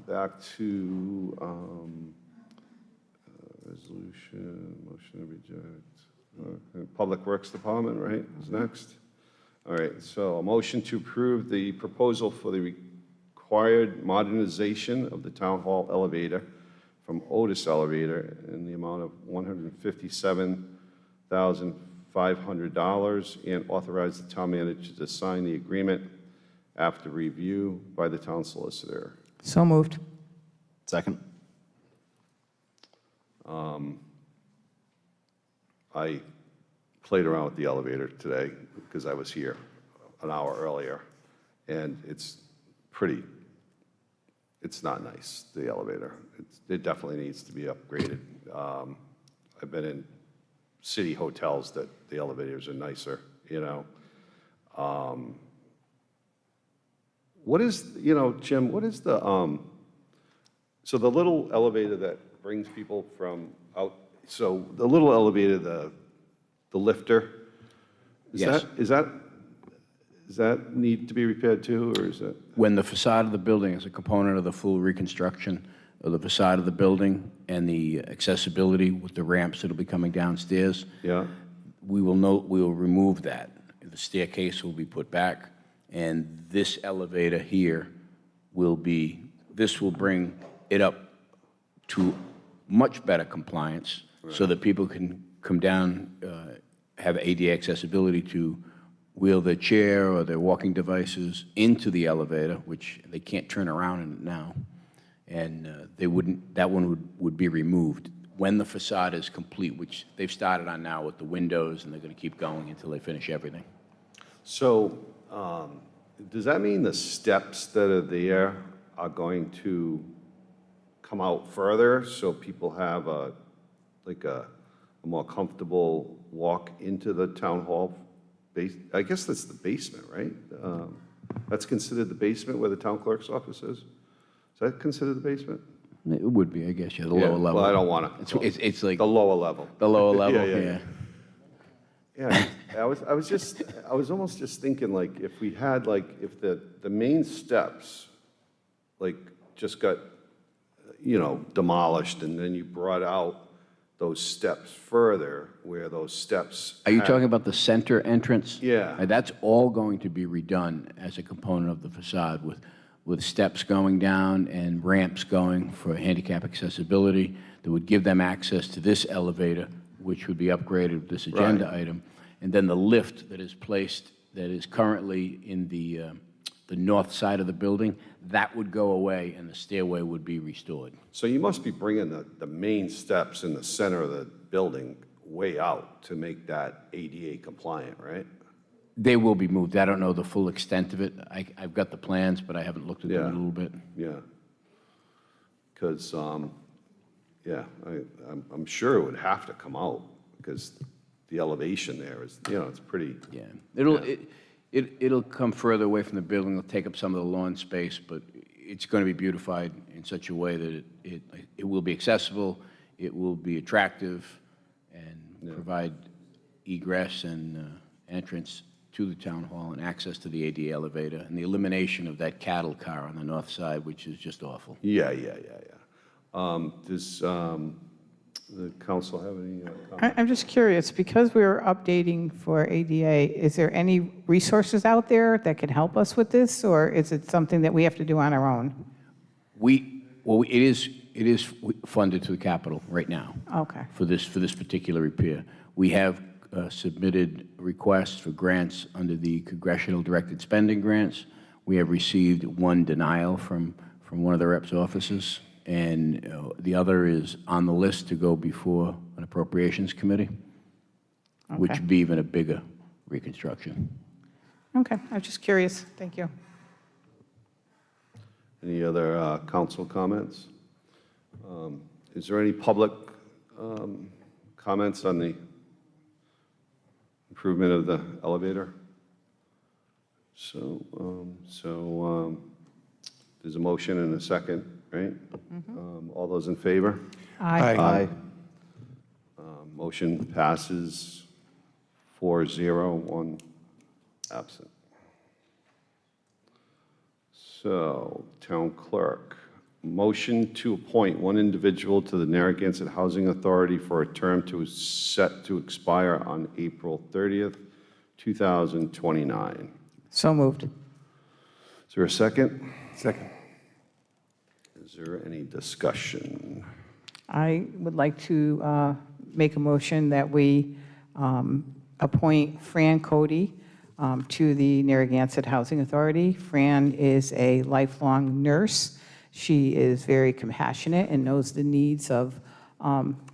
Back to resolution, motion to reject. Public Works Department, right, is next? All right, so a motion to approve the proposal for the required modernization of the Town Hall elevator from Otis Elevator in the amount of $157,500 and authorize the town manager to sign the agreement after review by the town solicitor. So moved. Second? I played around with the elevator today because I was here an hour earlier, and it's not nice, the elevator. It definitely needs to be upgraded. I've been in city hotels that the elevators are nicer, you know. What is, Jim, what is the, so the little elevator that brings people from out, so the little elevator, the lifter, Yes. Does that need to be repaired too, or is it? When the facade of the building is a component of the full reconstruction of the facade of the building and the accessibility with the ramps that'll be coming downstairs, Yeah, we will remove that. The staircase will be put back, and this elevator here will bring it up to much better compliance so that people can come down, have ADA accessibility to wheel their chair or their walking devices into the elevator, which they can't turn around in it now. And that one would be removed when the facade is complete, which they've started on now with the windows, and they're going to keep going until they finish everything. so does that mean the steps that are there are going to come out further so people have a more comfortable walk into the town hall? I guess that's the basement, right? That's considered the basement where the town clerk's office is? Is that considered the basement? It would be, I guess, yeah, the Yeah, lower level. well, I don't want to. It's like The lower level. the lower level, Yeah. Yeah, I was almost just thinking, like, if we had, like, if the main steps, like, just got, demolished, and then you brought out those steps further, where those steps. Are you talking about the center entrance? Yeah. That's all going to be redone as a component of the facade with steps going down and ramps going for handicap accessibility that would give them access to this elevator, which would be upgraded with this agenda item. And then the lift that is placed, that is currently in the north side of the building, that would go away and the stairway would be restored. So you must be bringing the main steps in the center of the building way out to make that ADA compliant, right? They will be moved. I don't know the full extent of it. I've got the plans, but I haven't looked at them in a little bit. Yeah. Because, yeah, I'm sure it would have to come out because the elevation there is, it's pretty. Yeah. It'll come further away from the building. It'll take up some of the lawn space, but it's going to be beautified in such a way that it will be accessible, it will be attractive, and provide egress and entrance to the town hall and access to the ADA elevator, and the elimination of that cattle car on the north side, which is just awful. Yeah. Does the council have any comments? I'm just curious, because we're updating for ADA, is there any resources out there that can help us with this, or is it something that we have to do on our own? It is funded through the capital right now. Okay. For this particular repair. We have submitted requests for grants under the congressional directed spending grants. We have received one denial from one of the reps' offices, and the other is on the list to go before an appropriations committee, which would be even a bigger reconstruction. Okay, I was just curious. Thank you. Any other council comments? Is there any public comments on the improvement of the elevator? So there's a motion and a second, right? All those in favor? Aye. Motion passes 4-0, 1 absent. So, town clerk, motion to appoint one individual to the Narragansett Housing Authority for a term set to expire on April 30th, 2029. So moved. Is there a second? Second. Is there any discussion? I would like to make a motion that we appoint Fran Cody to the Narragansett Housing Authority. Fran is a lifelong nurse. She is very compassionate and knows the needs of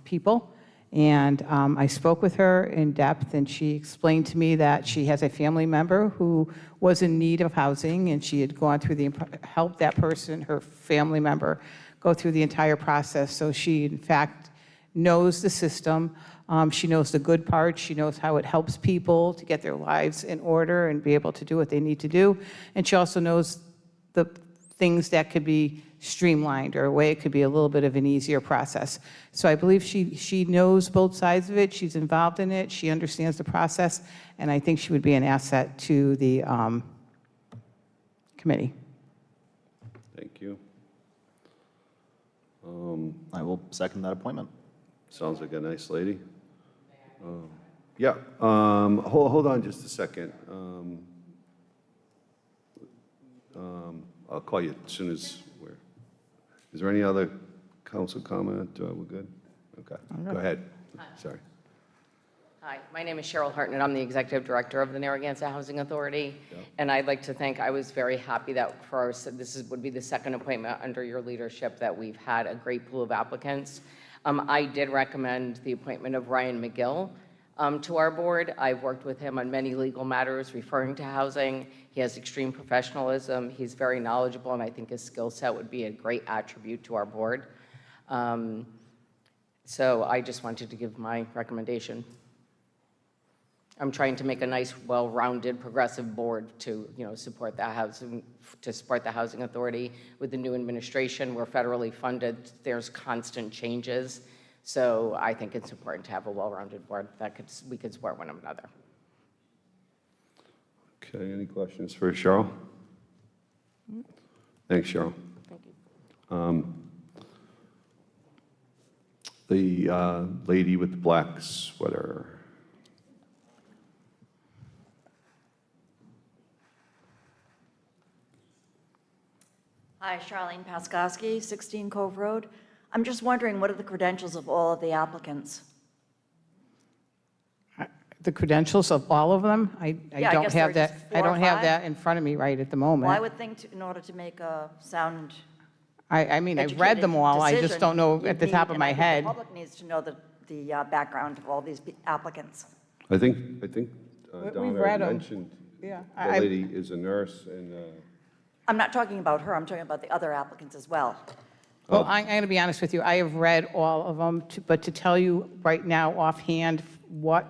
people. And I spoke with her in depth, and she explained to me that she has a family member who was in need of housing, and she had gone through helped that person, her family member, go through the entire process. So she, in fact, knows the system. She knows the good parts. She knows how it helps people to get their lives in order and be able to do what they need to do. And she also knows the things that could be streamlined, or a way it could be a little bit of an easier process. So I believe she knows both sides of it. She's involved in it. She understands the process. And I think she would be an asset to the committee. Thank you. I will second that appointment. Sounds like a nice lady. Yeah. Hold on just a second. I'll call you as soon as we're. Is there any other council comment? We're good? Okay. Go ahead. Sorry. Hi, my name is Cheryl Hartnett. I'm the Executive Director of the Narragansett Housing Authority. Yep. And I'd like to thank, I was very happy that would be the second appointment under your leadership that we've had a great pool of applicants. I did recommend the appointment of Ryan McGill to our board. I've worked with him on many legal matters referring to housing. He has extreme professionalism. He's very knowledgeable, and I think his skill set would be a great attribute to our board. So I just wanted to give my recommendation. I'm trying to make a nice, well-rounded, progressive board to, support the housing authority. With the new administration, we're federally funded. There's constant changes. So I think it's important to have a well-rounded board that we could support one another. Okay, any questions for Cheryl? Thanks, Cheryl. Thank you. The lady with the black sweater. Hi, Charlene Paskowski, 16 Cove Road. I'm just wondering, what are the credentials of all of the applicants? The credentials of all of them? I Yeah, I don't guess there have are that, just I 4 or don't have 5. that in front of me right at the moment. Well, I would think in order to make a sound I mean, I've read them all, I just don't know at the top of my head. The public needs to know the background of all these applicants. I think We've Donna read 'em. mentioned Yeah, the lady is a nurse and, I'm not talking about her, I'm talking about the other applicants as well. Well, I'm going to be honest with you, I have read all of them, but to tell you right now offhand what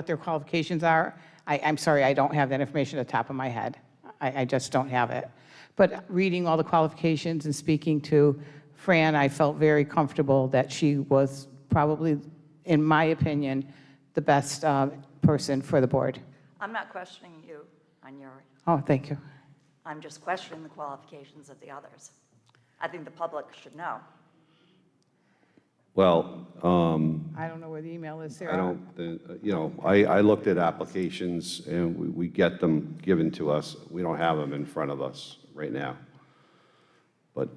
their qualifications are, I'm sorry, I don't have that information at the top of my head. I just don't have it. But reading all the qualifications and speaking to Fran, I felt very comfortable that she was probably, in my opinion, the best person for the board. I'm not questioning you on your, Oh, thank you. I'm just questioning the qualifications of the others. I think the public should know. well, I don't know where the email is, Sarah. I don't, I looked at applications and we get them given to us. We don't have them in front of us right now. But,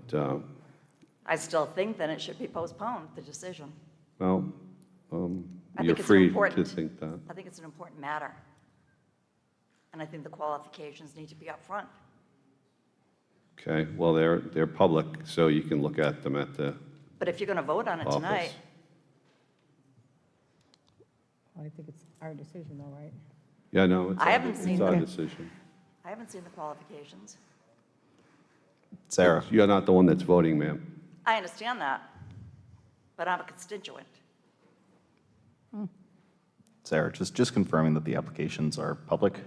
I still think then it should be postponed, the decision. well, I you're think it's free to important. think that. I think it's an important matter. And I think the qualifications need to be up front. Okay, well, they're public, so you can look at them at the But if you're going to vote on it tonight, office. I think it's our decision though, right? Yeah, no, it's I haven't it's seen our them. decision. I haven't seen the qualifications. Sarah. You're not the one that's voting, ma'am. I understand that, but I'm a constituent. Sarah, just confirming that the applications are public.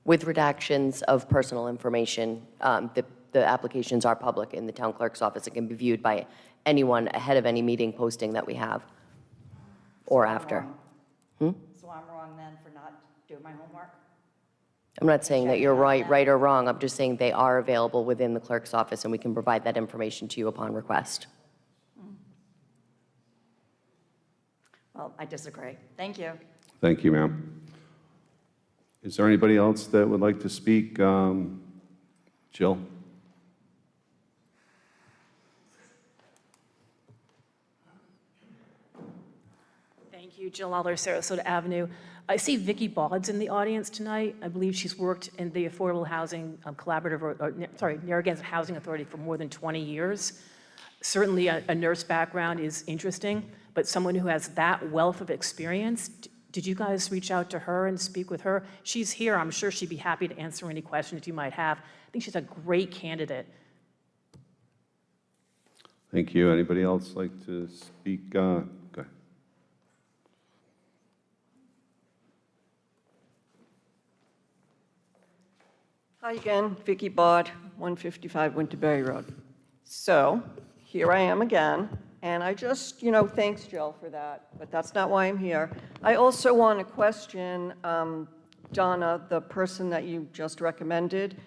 With redactions of personal information, the applications are public in the town clerk's office. It can be viewed by anyone ahead of any meeting posting that we have or after. So I'm wrong then for not doing my homework? I'm not saying that you're right or wrong. I'm just saying they are available within the clerk's office, and we can provide that information to you upon request. Well, I disagree. Thank you. Thank you, ma'am. Is there anybody else that would like to speak? Jill? Thank you, Jill Lawler, Sarasota Avenue. I see Vicki Bauds in the audience tonight. I believe she's worked in the Affordable Housing Collaborative, Narragansett Housing Authority for more than 20 years. Certainly a nurse background is interesting, but someone who has that wealth of experience, did you guys reach out to her and speak with her? She's here. I'm sure she'd be happy to answer any questions you might have. I think she's a great candidate. Thank you. Anybody else like to speak? Go ahead. Hi again, Vicki Baud, 155 Winterberry Road. So, here I am again, and I just, thanks, Jill, for that, but that's not why I'm here. I also want to question Donna, the person that you just recommended.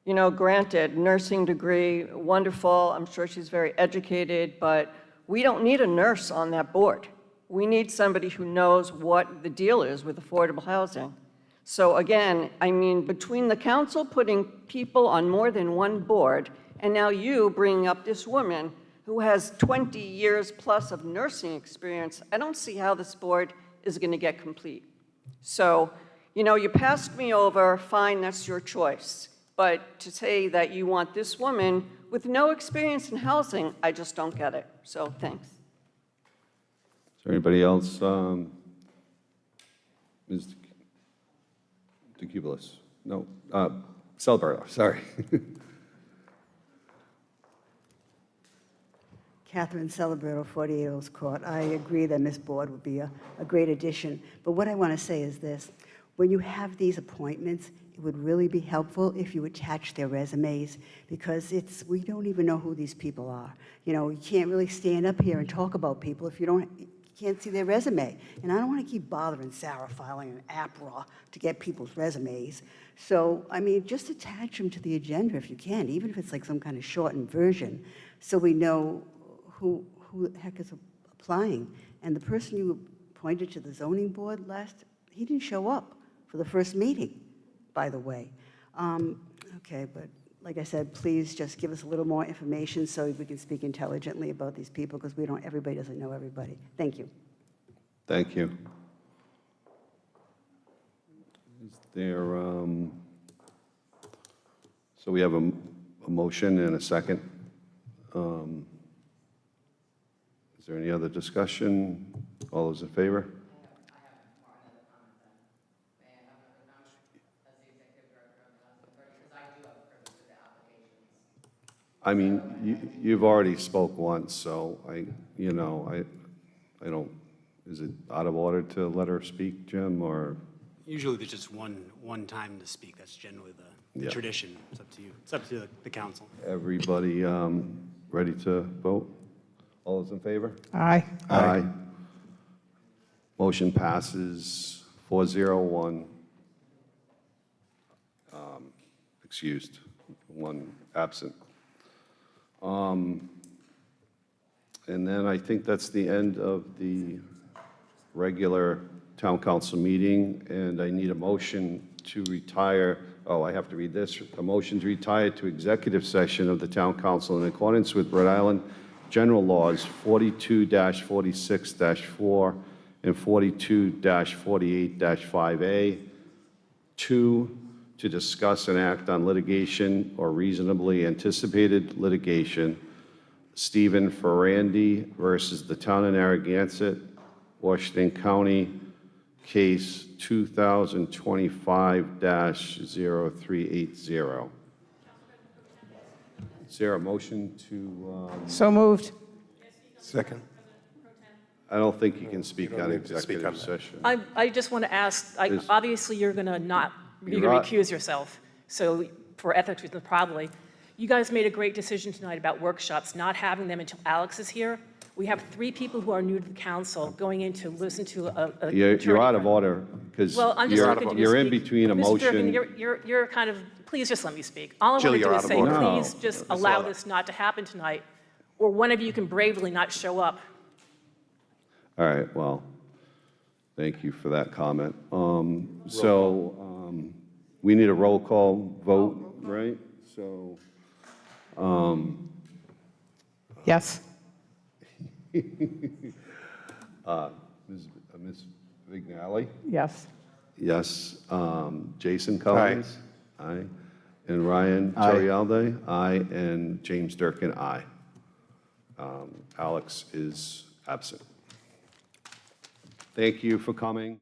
Granted, nursing degree, wonderful, I'm sure she's very educated, but we don't need a nurse on that board. We need somebody who knows what the deal is with affordable housing. So again, between the council putting people on more than one board, and now you bringing up this woman who has 20 years plus of nursing experience, I don't see how this board is going to get complete. So, you passed me over, fine, that's your choice. But to say that you want this woman with no experience in housing, I just don't get it. So, thanks. Is there anybody else? Ms. DeCubelis? No. Celebrato, sorry. Catherine Celebrato, 48 Earls Court. I agree that Ms. Board would be a great addition. But what I want to say is this. When you have these appointments, it would really be helpful if you attach their resumes, because we don't even know who these people are. You can't really stand up here and talk about people if you can't see their resume. And I don't want to keep bothering Sarah filing an APRA to get people's resumes. So, just attach them to the agenda if you can, even if it's like some kind of shortened version, so we know who the heck is applying. And the person you appointed to the zoning board he didn't show up for the first meeting, by the way. Okay, but like I said, please just give us a little more information so we can speak intelligently about these people, because everybody doesn't know everybody. Thank you. Thank you. Is there, so we have a motion and a second. Is there any other discussion? All those in favor? I mean, you've already spoke once, so I don't, is it out of order to let her speak, Jim, or? Usually there's just one time to speak. That's generally the Yeah. tradition. It's up to you. It's up to the council. Everybody ready to vote? All those in favor? Aye. Aye. Motion passes 401. Excused, one absent. And then I think that's the end of the regular town council meeting, and I need a motion to retire. Oh, I have to read this. A motion to retire to executive session of the town council in accordance with Rhode Island General Laws 42-46-4 and 42-48-5A. 2, to discuss and act on litigation or reasonably anticipated litigation. Stephen Ferrandi versus the Town of Narragansett, Washington County, case 2025-0380. Is there a motion to? So moved. Second. I don't think you can speak don't on need to speak executive on that. session. I just want to ask, Is- obviously, you're going to not, you're You're going not- to recuse yourself, so for ethics reasons, probably. You guys made a great decision tonight about workshops, not having them until Alex is here. We have 3 people who are new to the council going in to listen to a You're out of order, because Well, I'm just looking to you're in speak. between a Mr. Durkin, motion. you're kind of, please just let me speak. All I Jill, want to do you're is out of say, order. please No. just I saw allow that. this not to happen tonight, or one of you can bravely not show up. All right, well, thank you for that comment. We need a roll call vote, right? So, Yes. Ms. Vignali? Yes. Yes. Jason Collins? Aye. And Ryan Torialde? Aye. And James Durkin? Aye. Alex is absent. Thank you for coming.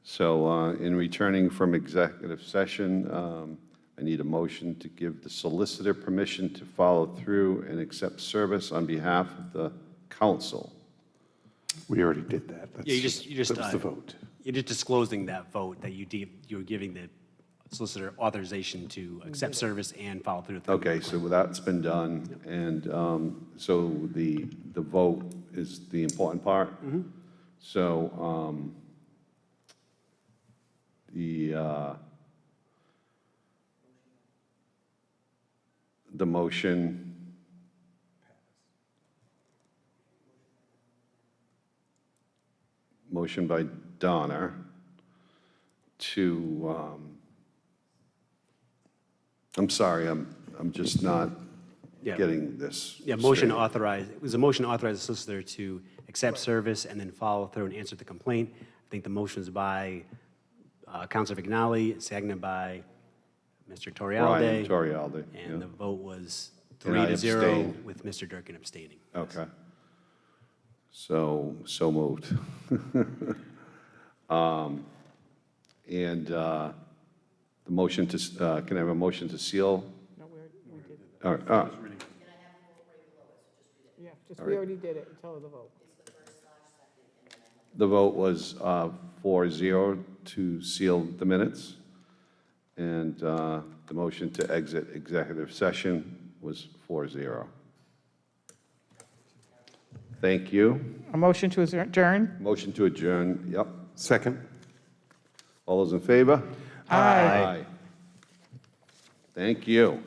So in returning from executive session, I need a motion to give the solicitor permission to follow through and accept service on behalf of the council. We already did that. Yeah, you just, That was the vote. You're just disclosing that vote, that you're giving the solicitor authorization to accept service and follow through. Okay, so that's been done, and so the vote is the important part. So the motion by Donna to, I'm sorry, I'm just not getting this. Yeah, motion straight. authorized, it was a motion to authorize the solicitor to accept service and then follow through and answer the complaint. I think the motion is by Councilor Vignali, seconded by Mr. Ryan Torialde. Torialde, And yeah. the vote was And I 3-0 abstain. with Mr. Durkin abstaining. Okay. So moved. And the motion to, can I have a motion to seal? No, we did. All right, Yeah, just, All we right. already did it until the vote. the vote was 4-0 to seal the minutes, and the motion to exit executive session was 4-0. Thank you. A motion to adjourn? Motion to adjourn, yep. Second. All those in favor? Aye. Thank you.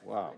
Wow.